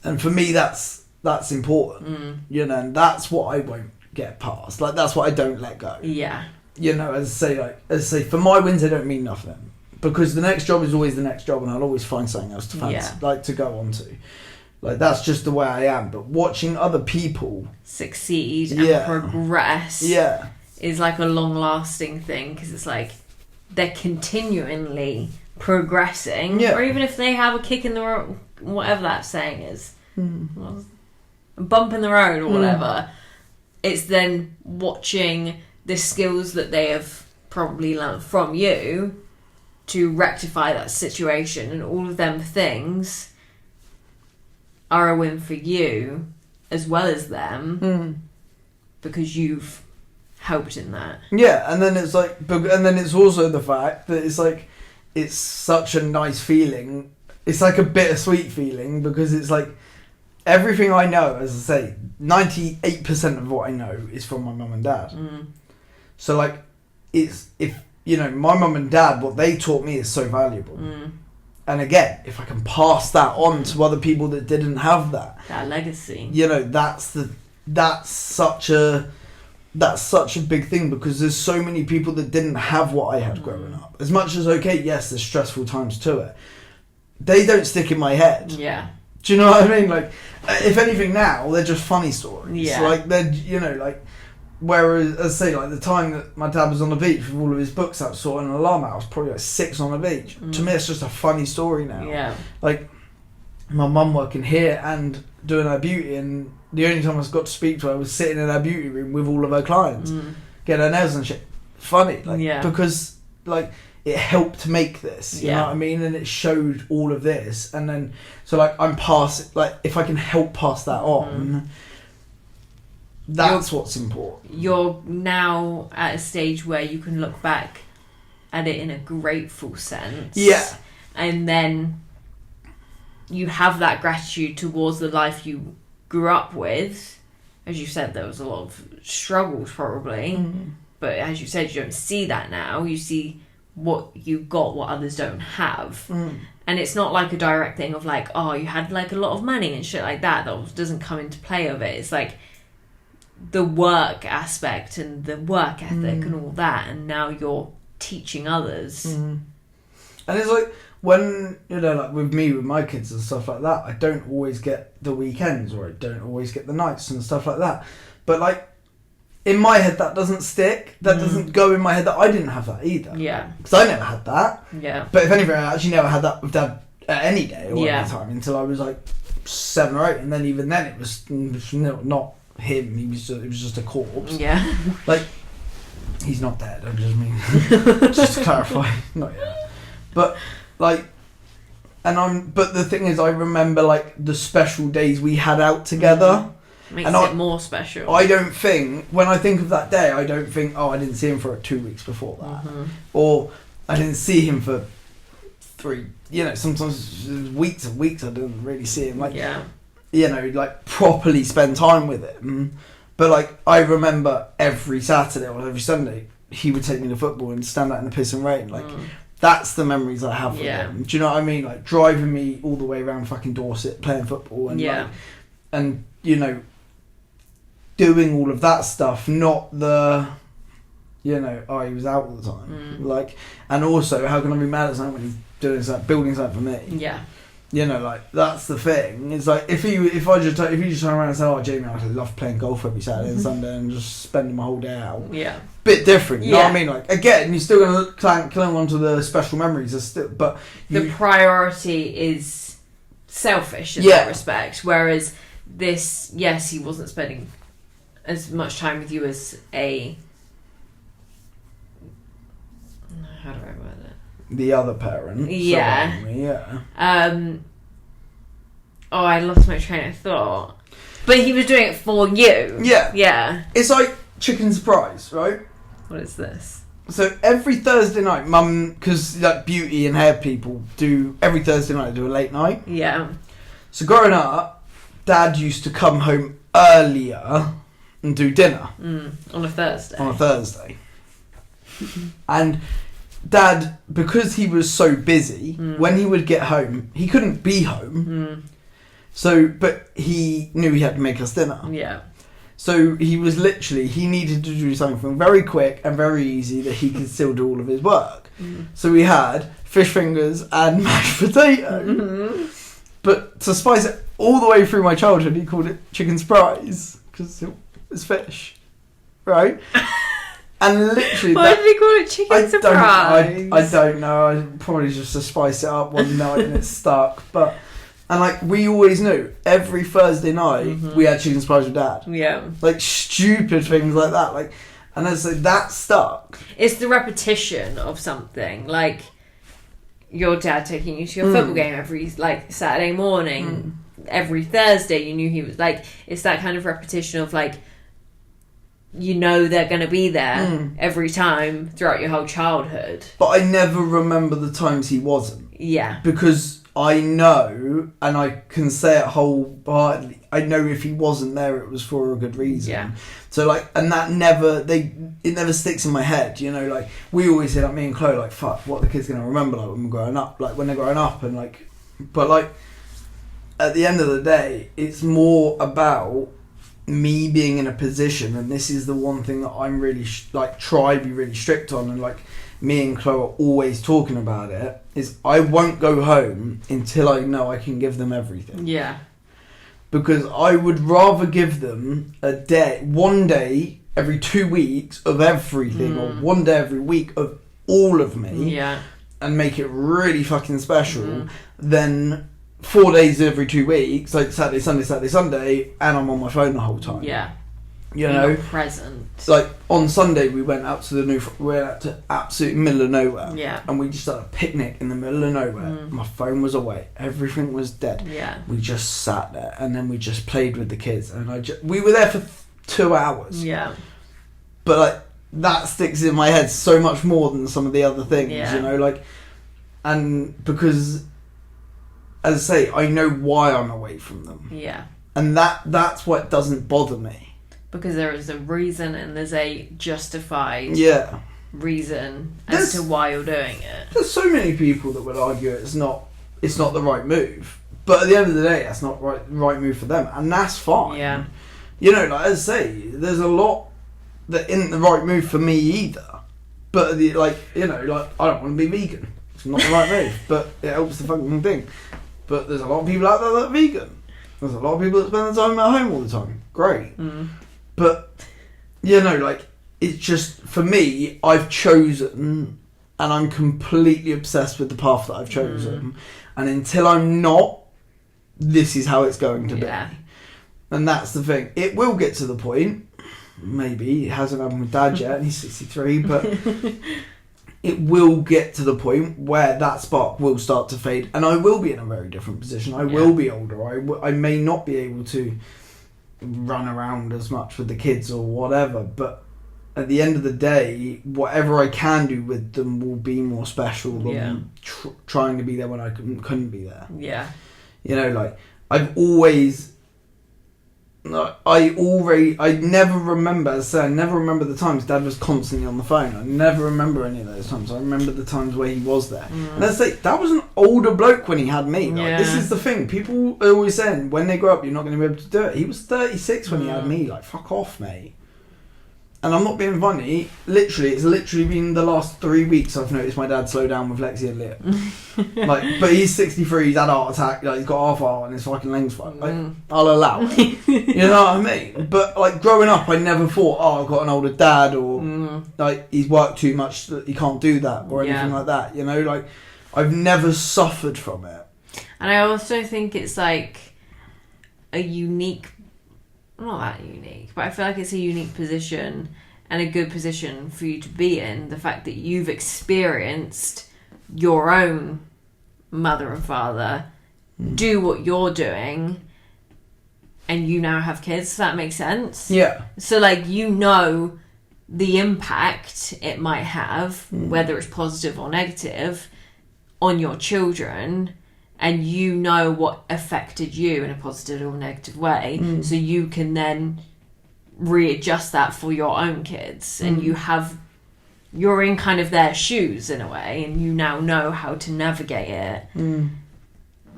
Speaker 2: and for me, that's important, you know, and that's what I won't get past. Like, that's what I don't let go. Yeah. You know, as I say, for my wins, they don't mean nothing, because the next job is always the next job, and I'll always find something else to fancy, like, to go on to. Like, that's just the way I am. But watching other people
Speaker 1: succeed and progress is like a long-lasting thing, because it's like they're continually progressing, or even if they have a kick in the whatever that saying is, a bump in the road or whatever. It's then watching the skills that they have probably learned from you to rectify that situation, and all of them things are a win for you as well as them because you've helped in that.
Speaker 2: Yeah, and then it's like, and then it's also the fact that it's like, it's such a nice feeling. It's like a bittersweet feeling because it's like everything I know, as I say, 98% of what I know is from my mum and dad. So like, it's, if, you know, my mum and dad, what they taught me is so valuable. And again, if I can pass that on to other people that didn't have that
Speaker 1: legacy,
Speaker 2: you know, that's such a big thing because there's so many people that didn't have what I had growing up. As much as, okay, yes, there's stressful times to it, they don't stick in my head.
Speaker 1: Yeah.
Speaker 2: Do you know what I mean? Like, if anything now, they're just funny stories.
Speaker 1: Yeah.
Speaker 2: Like, they're, you know, like, whereas, as I say, like, the time that my dad was on the beach with all of his books out, sorting an alarm out, I was probably like 6 on the beach. To me, it's just a funny story now.
Speaker 1: Yeah.
Speaker 2: Like, my mum working here and doing her beauty, and the only time I got to speak to her was sitting in her beauty room with all of her clients, getting her nails and shit. Funny, like, because, like, it helped make this, you know what I mean? And it showed all of this. And then, so, like, I'm passing, like, if I can help pass that on, that's what's important.
Speaker 1: You're now at a stage where you can look back at it in a grateful sense.
Speaker 2: Yeah.
Speaker 1: And then you have that gratitude towards the life you grew up with. As you said, there was a lot of struggles probably. But as you said, you don't see that now. You see what you got, what others don't have. And it's not like a direct thing of like, oh, you had like a lot of money and shit like that. That doesn't come into play of it. It's like the work aspect and the work ethic and all that, and now you're teaching others.
Speaker 2: And it's like, when, you know, like with me, with my kids and stuff like that, I don't always get the weekends, or I don't always get the nights and stuff like that. But like, in my head, that doesn't stick. That doesn't go in my head that I didn't have that either.
Speaker 1: Yeah.
Speaker 2: Because I never had that.
Speaker 1: Yeah.
Speaker 2: But if anything, I actually never had that with Dad at any day or
Speaker 1: Yeah.
Speaker 2: any time until I was like 7 or 8. And then even then, it was not him. It was just a corpse.
Speaker 1: Yeah.
Speaker 2: Like, he's not dead. I just mean, just to clarify, not yet. But like, but the thing is, I remember like the special days we had out together.
Speaker 1: Makes it more special.
Speaker 2: I don't think, when I think of that day, I don't think, oh, I didn't see him for 2 weeks before that, or I didn't see him for 3. You know, sometimes weeks and weeks I didn't really see him. Like, you know, like properly spend time with him. But like, I remember every Saturday or every Sunday he would take me to football and stand out in the piss and rain. Like, that's the memories I have with him. Do you know what I mean? Like, driving me all the way around fucking Dorset playing football and like, and you know, doing all of that stuff, not the, you know, oh, he was out all the time. Like, and also, how can I be mad at something when he's doing something, building something for me?
Speaker 1: Yeah.
Speaker 2: You know, like, that's the thing. It's like, if you just turn around and say, oh, Jamie, I love playing golf every Saturday and Sunday and just spending my whole day out. Yeah. Bit different, you know what I mean? Like, again, you're still going to cling on to the special memories, but
Speaker 1: the priority is selfish in that respect. Whereas this, yes, he wasn't spending as much time with you as a, how do I word it?
Speaker 2: The other parent.
Speaker 1: Yeah.
Speaker 2: Me,
Speaker 1: oh, I lost my train of thought. But he was doing it for you.
Speaker 2: Yeah.
Speaker 1: Yeah.
Speaker 2: It's like Chicken Surprise, right?
Speaker 1: What is this?
Speaker 2: So every Thursday night, Mum, because like beauty and hair people do, every Thursday night do a late night.
Speaker 1: Yeah.
Speaker 2: So growing up, Dad used to come home earlier and do dinner.
Speaker 1: On a Thursday.
Speaker 2: On a Thursday. And Dad, because he was so busy, when he would get home, he couldn't be home. So, but he knew he had to make us dinner.
Speaker 1: Yeah.
Speaker 2: So he was literally, he needed to do something very quick and very easy that he could still do all of his work. So we had fish fingers and mashed potato. But to spice it all the way through my childhood, he called it Chicken Surprise because it was fish, right? And literally,
Speaker 1: why did he call it Chicken Surprise?
Speaker 2: I don't know. I probably just to spice it up one night and it stuck. But And like we always knew every Thursday night we had chicken spice with Dad.
Speaker 1: Yeah.
Speaker 2: Like stupid things like that. Like, and as I say, that stuck.
Speaker 1: It's the repetition of something. Like your dad taking you to your football game every like Saturday morning, every Thursday. You knew he was like. It's that kind of repetition of like. You know they're going to be there every time throughout your whole childhood.
Speaker 2: But I never remember the times he wasn't.
Speaker 1: Yeah.
Speaker 2: Because I know, and I can say it wholeheartedly, I know if he wasn't there, it was for a good reason.
Speaker 1: Yeah.
Speaker 2: So, like, and that it never sticks in my head, you know, like, we always say, like, me and Chloe, like, fuck, what are the kids going to remember, like, when we're growing up, like, when they're growing up, and, like, but, like, at the end of the day, it's more about me being in a position, and this is the one thing that I'm really try to be really strict on, and like me and Chloe are always talking about it, is I won't go home until I know I can give them everything.
Speaker 1: Yeah.
Speaker 2: Because I would rather give them one day every 2 weeks of everything, or one day every week of all of me,
Speaker 1: yeah,
Speaker 2: and make it really fucking special than 4 days every 2 weeks, like Saturday, Sunday, and I'm on my phone the whole time.
Speaker 1: Yeah.
Speaker 2: You know?
Speaker 1: Present.
Speaker 2: Like, on Sunday, we went out to absolute middle of nowhere.
Speaker 1: Yeah.
Speaker 2: And we just had a picnic in the middle of nowhere. My phone was away. Everything was dead.
Speaker 1: Yeah.
Speaker 2: We just sat there, and then we just played with the kids. And we were there for 2 hours.
Speaker 1: Yeah.
Speaker 2: But, like, that sticks in my head so much more than some of the other things, you know? Like, and because... As I say, I know why I'm away from them.
Speaker 1: Yeah.
Speaker 2: And that's what doesn't bother me.
Speaker 1: Because there is a reason and there's a justified reason as to why you're doing it.
Speaker 2: There's so many people that would argue it's not the right move. But at the end of the day, that's not the right move for them. And that's fine.
Speaker 1: Yeah.
Speaker 2: You know, like as I say, there's a lot that isn't the right move for me either. But, I don't want to be vegan. It's not the right move. But it helps the fucking thing. But there's a lot of people out there that are vegan. There's a lot of people that spend their time at home all the time. Great. But, it's just, for me, I've chosen, and I'm completely obsessed with the path that I've chosen. And until I'm not, this is how it's going to be. And that's the thing. It will get to the point, maybe, it hasn't happened with Dad yet, and he's 63, but... It will get to the point where that spark will start to fade, and I will be in a very different position. I will be older. I may not be able to run around as much with the kids or whatever, but at the end of the day, whatever I can do with them will be more special than trying to be there when I couldn't be there.
Speaker 1: Yeah.
Speaker 2: You know, like, I've always... I never remember, as I say, I never remember the times Dad was constantly on the phone. I never remember any of those times. I remember the times where he was there. And I say, that was an older bloke when he had me. Like, this is the thing. People are always saying, when they grow up, you're not going to be able to do it. He was 36 when he had me. Like, fuck off, mate. And I'm not being funny. It's literally been the last 3 weeks I've noticed my dad slow down with Lexi and Liam. But he's 63, he's had a heart attack, he's got half heart and his fucking legs fucked. I'll allow it. You know what I mean? But like growing up, I never thought, I've got an older dad, or like he's worked too much that he can't do that, or anything like that. You know, like I've never suffered from it.
Speaker 1: And I also think it's like a unique, not that unique, but I feel like it's a unique position and a good position for you to be in. The fact that you've experienced your own mother and father do what you're doing, and you now have kids. Does that make sense?
Speaker 2: Yeah.
Speaker 1: So like, you know the impact it might have, whether it's positive or negative, on your children. And you know what affected you in a positive or negative way, so you can then readjust that for your own kids, and you're in kind of their shoes in a way, and you now know how to navigate it.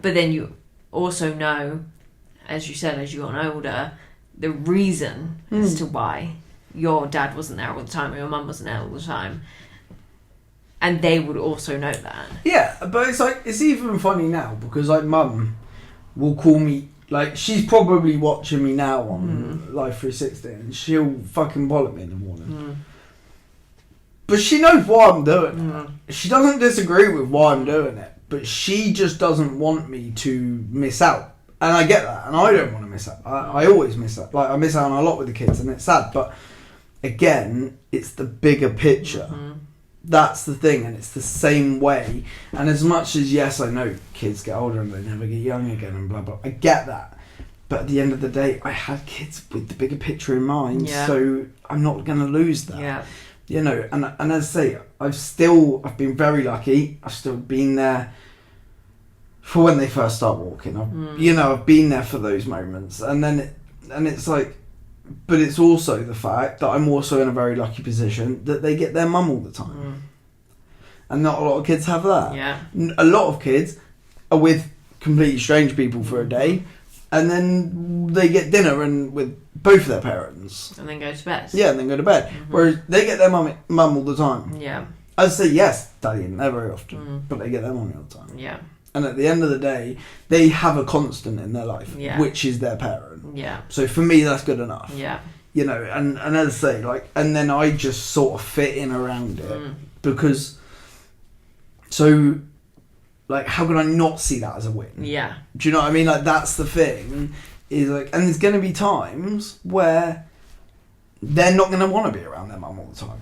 Speaker 1: But then you also know, as you said, as you got older, the reason as to why your dad wasn't there all the time, or your mum wasn't there all the time. And they would also know that. Yeah,
Speaker 2: but it's like, it's even funny now, because like mum will call me, like she's probably watching me now on Life 360, and she'll fucking bollock me in the morning. But she knows why I'm doing it. She doesn't disagree with why I'm doing it, but she just doesn't want me to miss out. And I get that, and I don't want to miss out. I always miss out. Like, I miss out on a lot with the kids, and it's sad. But again, it's the bigger picture. Mm-hmm. That's the thing, and it's the same way. And as much as, yes, I know kids get older and they never get young again and blah, blah. I get that. But at the end of the day, I had kids with the bigger picture in mind, so I'm not going to lose that. Yeah. You know, and as I say, I've been very lucky. I've still been there for when they first start walking. I've been there for those moments. And then it's like, but it's also the fact that I'm also in a very lucky position that they get their mum all the time. And not a lot of kids have that. Yeah. A lot of kids are with completely strange people for a day, and then they get dinner and with both of their parents.
Speaker 1: And then go to bed.
Speaker 2: Yeah, and then go to bed. Mm-hmm. Whereas they get their mum all the time.
Speaker 1: Yeah.
Speaker 2: I'd say, yes, daddy isn't there very often, but they get their mummy all the time.
Speaker 1: Yeah.
Speaker 2: And at the end of the day, they have a constant in their life, which is their parent.
Speaker 1: Yeah.
Speaker 2: So for me, that's good enough.
Speaker 1: Yeah.
Speaker 2: You know, and as I say, like, and then I just sort of fit in around it because, so, like, how can I not see that as a win? Yeah. Do you know what I mean? Like, that's the thing, is like, and there's going to be times where they're not going to want to be around their mum all the time,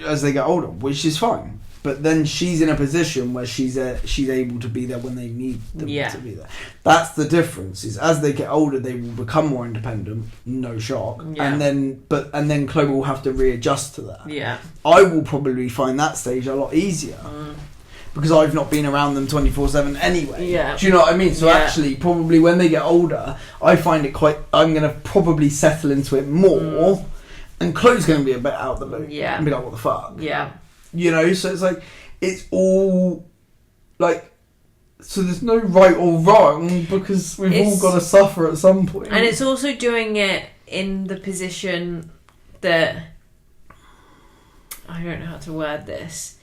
Speaker 2: as they get older, which is fine. But then she's in a position where she's able to be there when they need them to be there. That's the difference. Is as they get older, they will become more independent. No shock. Yeah. And then Chloe will have to readjust to that. Yeah. I will probably find that stage a lot easier because I've not been around them 24/7 anyway. Yeah. Do you know what I mean? So actually, probably when they get older, I find it I'm going to probably settle into it more, and Chloe's going to be a bit out of the loop. Yeah. And be like, what the fuck? Yeah. You know, so it's like, it's all, like, so there's no right or wrong because we've all got to suffer at some point.
Speaker 1: And it's also doing it in the position that, I don't know how to word this,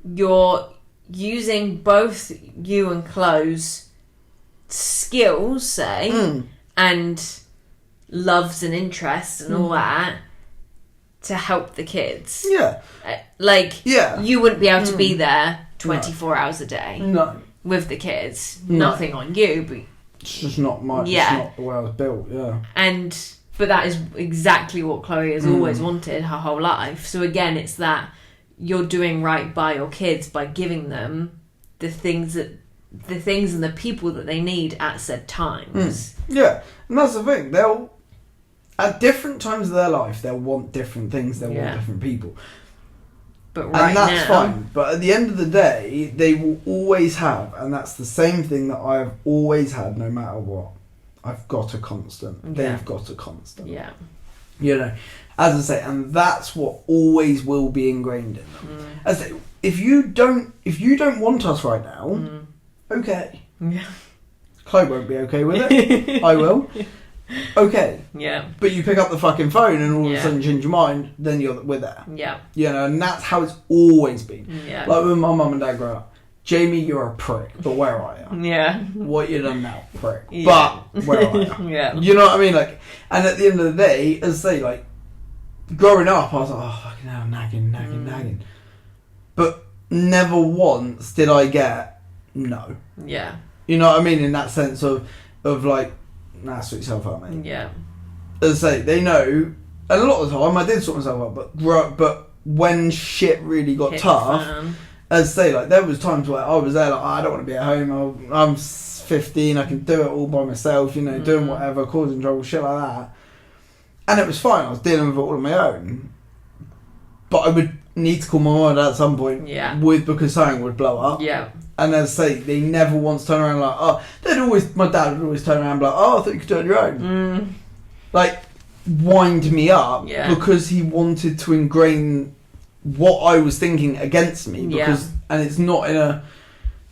Speaker 1: you're using both you and Chloe's skills, say, and loves and interests and all that, to help the kids. Yeah. You wouldn't be able to be there 24 hours a day. No. With the kids. No. Nothing on you, but
Speaker 2: it's just not much. Yeah. It's not the way I was built, yeah.
Speaker 1: But that is exactly what Chloe has always wanted her whole life. So again, it's that you're doing right by your kids by giving them the things and the people that they need at said times.
Speaker 2: Yeah. And that's the thing. At different times of their life, they'll want different things. They'll want different people.
Speaker 1: But and that's
Speaker 2: fine. But at the end of the day, they will always have, and that's the same thing that I've always had, no matter what. I've got a constant. They've got a constant. Yeah. You know, as I say, and that's what always will be ingrained in them. As I say, if you don't want us right now, okay. Yeah. Chloe won't be okay with it. I will. Okay. Yeah. But you pick up the fucking phone and all of a sudden change your mind, then we're there. Yeah. You know, and that's how it's always been. Yeah. Like when my mum and dad grew up, Jamie, you're a prick, but where are you? Yeah. What you done now, prick? Yeah. But where are you? Yeah. You know what I mean? Like, and at the end of the day, as I say, like, growing up, I was like, oh fucking hell, nagging. But never once did I get no. Yeah. You know what I mean? In that sense of like, nah, sort yourself out, mate. Yeah. As I say, they know, and a lot of the time I did sort myself out, but when shit really got tough, as I say, like, there was times where I was there, like, I don't want to be at home, I'm 15, I can do it all by myself, you know, doing whatever, causing trouble, shit like that. And it was fine, I was dealing with it all on my own. But I would need to call my mum at some point, because something would blow up. Yeah. And as I say, they never once turn around like, my dad would always turn around and be like, oh, I thought you could do it on your own. Like, wind me up because he wanted to ingrain what I was thinking against me. Because, and it's not in a,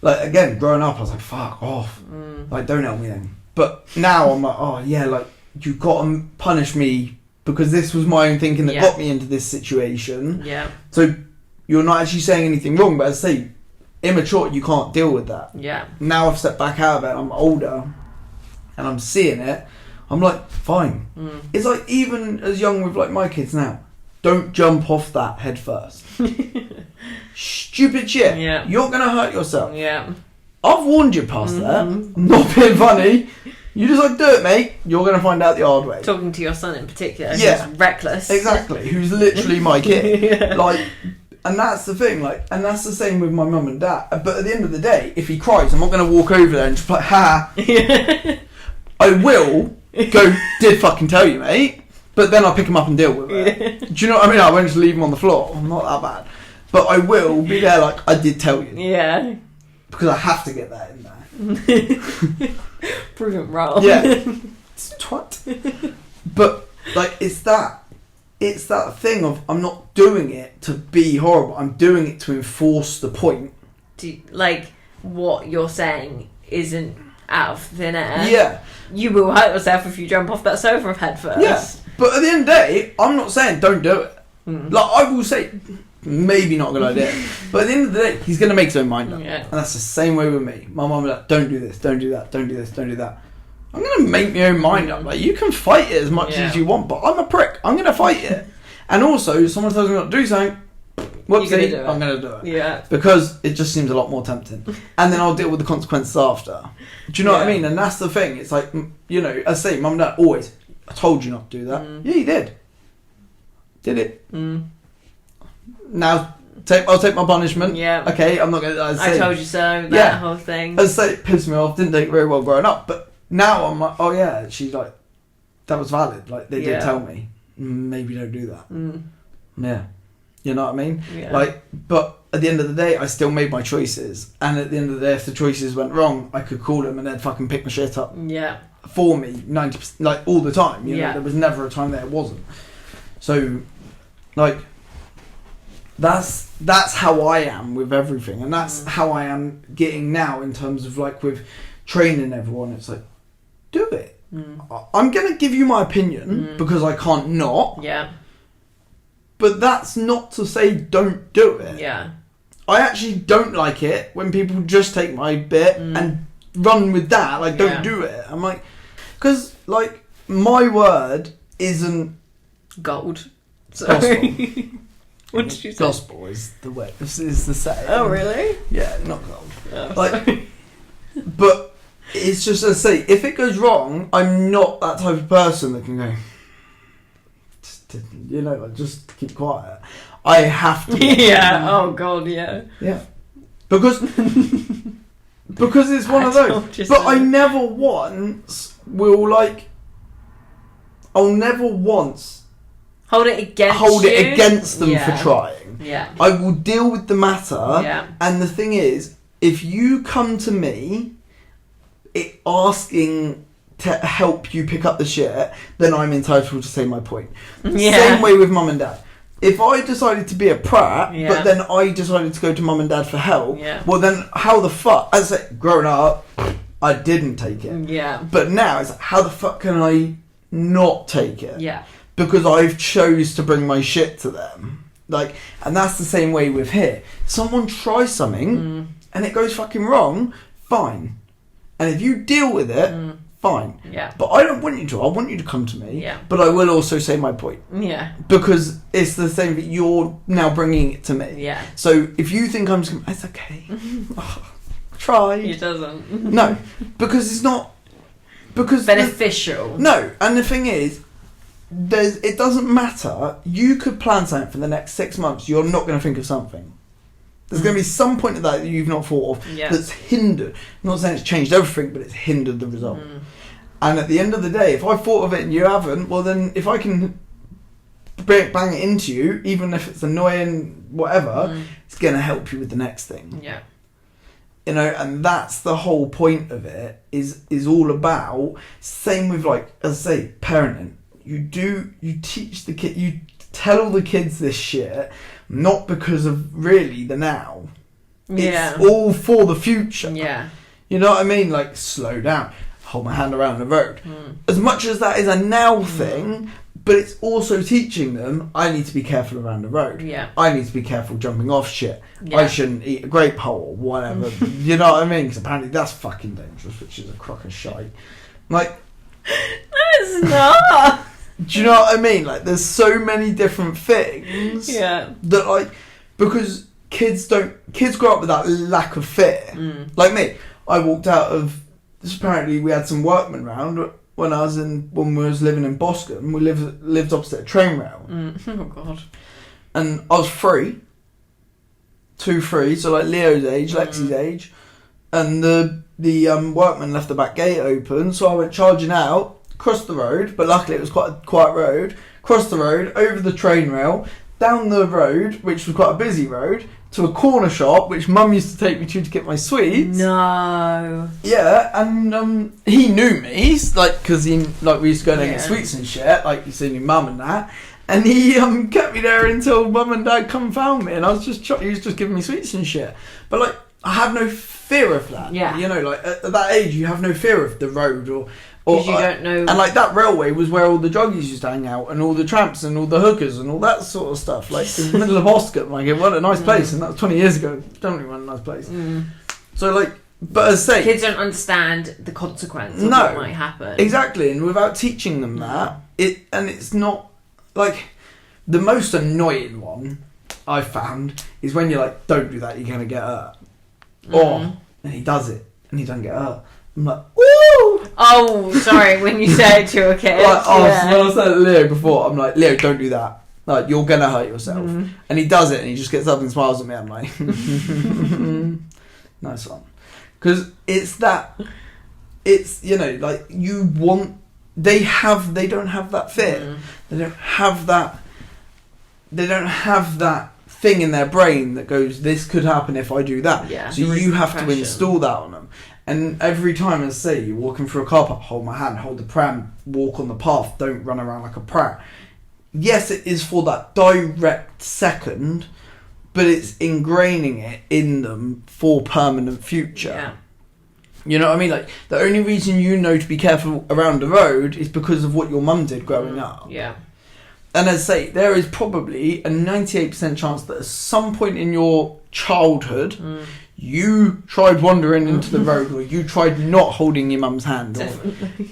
Speaker 2: like, again, growing up, I was like, fuck off. Like, don't help me then. But now I'm like, oh, yeah, like, you've got to punish me because this was my own thinking that got me into this situation. Yeah. So you're not actually saying anything wrong, but as I say, immature, you can't deal with that. Yeah. Now I've stepped back out of it, I'm older, and I'm seeing it, I'm like, fine. It's like, even as young with like my kids now, don't jump off that head first. Stupid shit.
Speaker 1: Yeah.
Speaker 2: You're going to hurt yourself.
Speaker 1: Yeah.
Speaker 2: I've warned you past that. I'm not being funny. You just like, do it, mate. You're going to find out the hard way.
Speaker 1: Talking to your son in particular,
Speaker 2: Yeah.
Speaker 1: who's reckless.
Speaker 2: Exactly. Who's literally my kid.
Speaker 1: Yeah.
Speaker 2: Like, and that's the thing. Like, and that's the same with my mum and dad. But at the end of the day, if he cries, I'm not going to walk over there and just be like, ha.
Speaker 1: Yeah.
Speaker 2: I will go, did fucking tell you, mate. But then I'll pick him up and deal with it.
Speaker 1: Yeah.
Speaker 2: Do you know what I mean? I won't just leave him on the floor. I'm not that bad. But I will be there like, I did tell you.
Speaker 1: Yeah.
Speaker 2: Because I have to get that in there.
Speaker 1: Prove it wrong.
Speaker 2: Yeah. It's a twat. But, like, it's that thing of, I'm not doing it to be horrible. I'm doing it to enforce the point.
Speaker 1: Like, what you're saying isn't out of thin air.
Speaker 2: Yeah.
Speaker 1: You will hurt yourself if you jump off that sofa head first.
Speaker 2: Yeah. But at the end of the day, I'm not saying don't do it.
Speaker 1: Mm.
Speaker 2: Like, I will say, maybe not a good idea. But at the end of the day, he's going to make his own mind up.
Speaker 1: Yeah.
Speaker 2: And that's the same way with me. My mum was like, don't do this, don't do that, don't do this, don't do that. I'm going to make my own mind up. Like, you can fight it as much as you want, but I'm a prick. I'm going to fight it. And also, someone tells me not to do something, whoopsie, I'm going to do it.
Speaker 1: Yeah.
Speaker 2: Because it just seems a lot more tempting. And then I'll deal with the consequences after. Do you know what I mean? And that's the thing. It's like, you know, I say, mum and dad always, I told you not to do that. Yeah, you did. Did it. Now, I'll take my punishment.
Speaker 1: Yeah.
Speaker 2: Okay, I'm not going to...
Speaker 1: I told you so, that whole thing.
Speaker 2: As I say, it pissed me off, didn't take it very well growing up, but now I'm like, oh yeah, she's like, that was valid. Like, they did tell me, maybe don't do that. Yeah. You know what I mean?
Speaker 1: Yeah.
Speaker 2: Like, but at the end of the day, I still made my choices. And at the end of the day, if the choices went wrong, I could call them and they'd fucking pick my shit up.
Speaker 1: Yeah.
Speaker 2: For me, 90%, like, all the time. You know,
Speaker 1: Yeah.
Speaker 2: there was never a time that it wasn't. So, like, that's how I am with everything. And that's how I am getting now in terms of, like, with training everyone. It's like, do it. I'm going to give you my opinion because I can't not.
Speaker 1: Yeah.
Speaker 2: But that's not to say don't do it.
Speaker 1: Yeah.
Speaker 2: I actually don't like it when people just take my bit and run with that. Like, don't do it. I'm like... Because, like, my word isn't...
Speaker 1: Gold.
Speaker 2: Sorry.
Speaker 1: What did you say?
Speaker 2: Gospel is the way. Is the saying.
Speaker 1: Oh, really?
Speaker 2: Yeah, not gold.
Speaker 1: Oh,
Speaker 2: like, but it's just to say, if it goes wrong, I'm not that type of person that can go... You know, like, just keep quiet. I have to.
Speaker 1: Yeah. Oh God. Yeah.
Speaker 2: Yeah. Because it's one of those. But I never once will, like. I'll never once
Speaker 1: hold it against
Speaker 2: them for trying.
Speaker 1: Yeah.
Speaker 2: I will deal with the matter.
Speaker 1: Yeah.
Speaker 2: And the thing is, if you come to me asking to help you pick up the shit, then I'm entitled to say my point.
Speaker 1: Yeah.
Speaker 2: Same way with mum and dad. If I decided to be a prat,
Speaker 1: Yeah.
Speaker 2: but then I decided to go to mum and dad for help,
Speaker 1: Yeah.
Speaker 2: well then how the fuck, as I say, growing up, I didn't take it.
Speaker 1: Yeah.
Speaker 2: But now it's like, how the fuck can I not take it?
Speaker 1: Yeah.
Speaker 2: Because I've chose to bring my shit to them. Like, and that's the same way with here. Someone tries something and it goes fucking wrong, fine. And if you deal with it, fine.
Speaker 1: Yeah.
Speaker 2: But I don't want you to. I want you to come to me.
Speaker 1: Yeah.
Speaker 2: But I will also say my point.
Speaker 1: Yeah.
Speaker 2: Because it's the same that you're now bringing it to me.
Speaker 1: Yeah.
Speaker 2: So if you think I'm just... It's okay. Try.
Speaker 1: It doesn't.
Speaker 2: No. Because it's not... Because...
Speaker 1: Beneficial.
Speaker 2: No. And the thing is, it doesn't matter. You could plan something for the next 6 months. You're not going to think of something. There's going to be some point of that you've not thought of that's hindered. I'm not saying it's changed everything, but it's hindered the result. And at the end of the day, if I thought of it and you haven't, well then if I can bang it into you, even if it's annoying, whatever, it's going to help you with the next thing.
Speaker 1: Yeah.
Speaker 2: You know, and that's the whole point of it, is all about, same with, like, as I say, parenting. You teach the kid, you tell all the kids this shit, not because of really the now.
Speaker 1: Yeah.
Speaker 2: It's all for the future.
Speaker 1: Yeah.
Speaker 2: You know what I mean? Like, slow down, hold my hand around the road. As much as that is a now thing, but it's also teaching them, I need to be careful around the road.
Speaker 1: Yeah.
Speaker 2: I need to be careful jumping off shit.
Speaker 1: Yeah.
Speaker 2: I shouldn't eat a grape hole or whatever. You know what I mean? Because apparently that's fucking dangerous, which is a crock of shite. Like...
Speaker 1: No, it's not.
Speaker 2: Do you know what I mean? Like, there's so many different things that, like, because kids grow up with that lack of fear. Like me, I walked out of, apparently we had some workmen round when we was living in Boscombe. We lived opposite a train rail.
Speaker 1: Oh God.
Speaker 2: And I was 3, so like Leo's age, Lexi's age, and the workman left the back gate open, so I went charging out, crossed the road, but luckily it was quite a quiet road, crossed the road, over the train rail, down the road, which was quite a busy road, to a corner shop, which Mum used to take me to get my sweets.
Speaker 1: No.
Speaker 2: Yeah, and he knew me, like, because we used to go there and get sweets and shit, like you see me Mum and that. And he kept me there until Mum and Dad come and found me, and he was just giving me sweets and shit. But like, I have no fear of that. Yeah. You know, like at that age, you have no fear of the road or
Speaker 1: because you don't know.
Speaker 2: And like that railway was where all the druggies used to hang out, and all the tramps and all the hookers and all that sort of stuff. Like in the middle of Oscar, like it wasn't a nice place, and that was 20 years ago. Don't really want a nice place. So like, but as I say,
Speaker 1: kids don't understand the consequence of what might happen.
Speaker 2: Exactly, and without teaching them that, it's not. Like, the most annoying one I've found is when you're like, don't do that, you're going to get hurt. Or, and he does it, and he doesn't get hurt. I'm like, ooh!
Speaker 1: Oh, sorry, when you say it to a kid.
Speaker 2: Like, when I said to Leo before, I'm like, Leo, don't do that. Like, you're going to hurt yourself. And he does it, and he just gets up and smiles at me. I'm like, nice one. Because it's, you know, like, you want... They don't have that fear. They don't have that thing in their brain that goes, this could happen if I do that.
Speaker 1: Yeah,
Speaker 2: so you have to install that on them. And every time, as I say, you're walking through a car park, hold my hand, hold the pram, walk on the path, don't run around like a prat. Yes, it is for that direct second, but it's ingraining it in them for permanent future. Yeah. You know what I mean? Like, the only reason you know to be careful around the road is because of what your mum did growing up.
Speaker 1: Yeah.
Speaker 2: And as I say, there is probably a 98% chance that at some point in your childhood, you tried wandering into the road, or you tried not holding your mum's hand.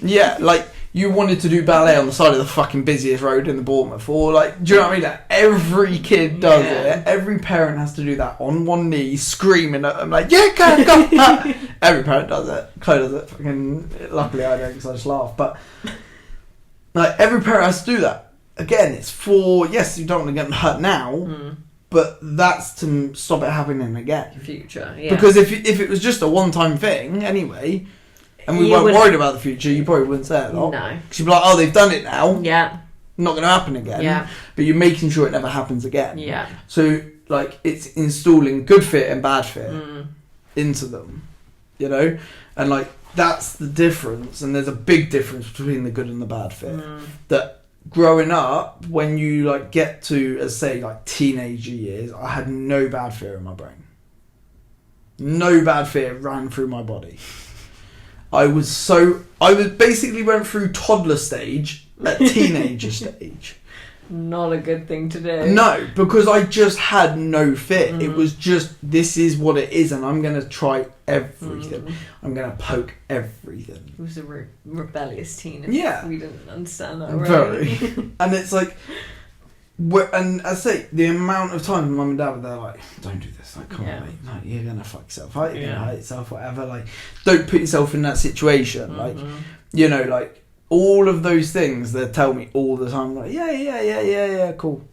Speaker 2: Yeah, like, you wanted to do ballet on the side of the fucking busiest road in the Bournemouth, or like, do you know what I mean? Like, every kid does it. Every parent has to do that on one knee, screaming at them like, yeah, go. Every parent does it. Chloe does it. Fucking, luckily I don't, because I just laugh. But like, every parent has to do that. Again, it's for, yes, you don't want to get hurt now, but that's to stop it happening again.
Speaker 1: In future, yeah.
Speaker 2: Because if it was just a one-time thing anyway, and we weren't worried about the future, you probably wouldn't say it a lot.
Speaker 1: No.
Speaker 2: Because you'd be like, oh, they've done it now.
Speaker 1: Yeah.
Speaker 2: Not going to happen again.
Speaker 1: Yeah.
Speaker 2: But you're making sure it never happens again.
Speaker 1: Yeah.
Speaker 2: So, like, it's installing good fear and bad fear into them, you know? And, like, that's the difference. And there's a big difference between the good and the bad fear. That growing up, when you, like, get to, as say, like, teenager years, I had no bad fear in my brain. No bad fear ran through my body. I basically went through toddler stage at teenager stage.
Speaker 1: Not a good thing to do.
Speaker 2: No, because I just had no fear. It was just, this is what it is, and I'm going to try everything. I'm going to poke everything.
Speaker 1: It was a rebellious teen.
Speaker 2: Yeah.
Speaker 1: We didn't understand that, right?
Speaker 2: Very. And it's like, and I say, the amount of times Mum and Dad were there like, don't do this, like, come on, mate, no, you're going to fuck yourself, right? You're going to hurt yourself, whatever, like, don't put yourself in that situation, like, you know, like, all of those things they tell me all the time, like, yeah, cool.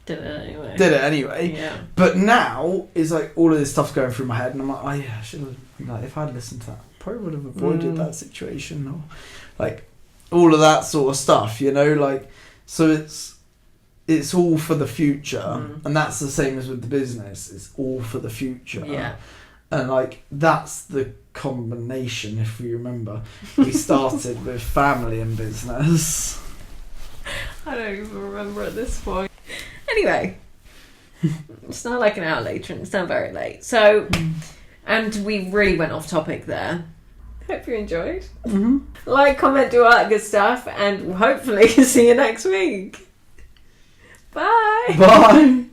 Speaker 1: Did it anyway. Yeah.
Speaker 2: But now, it's like, all of this stuff's going through my head, and I'm like, oh yeah, I should have, like, if I'd listened to that, I probably would have avoided that situation, or, like, all of that sort of stuff, you know, like, so it's all for the future, and that's the same as with the business. It's all for the future.
Speaker 1: Yeah.
Speaker 2: And like, that's the combination, if we remember. We started with family and business.
Speaker 1: I don't even remember at this point. Anyway, it's not like an hour later and it's not very late. So, and we really went off topic there. Hope you enjoyed. Like, comment, do all that good stuff, and hopefully see you next week. Bye.
Speaker 2: Bye.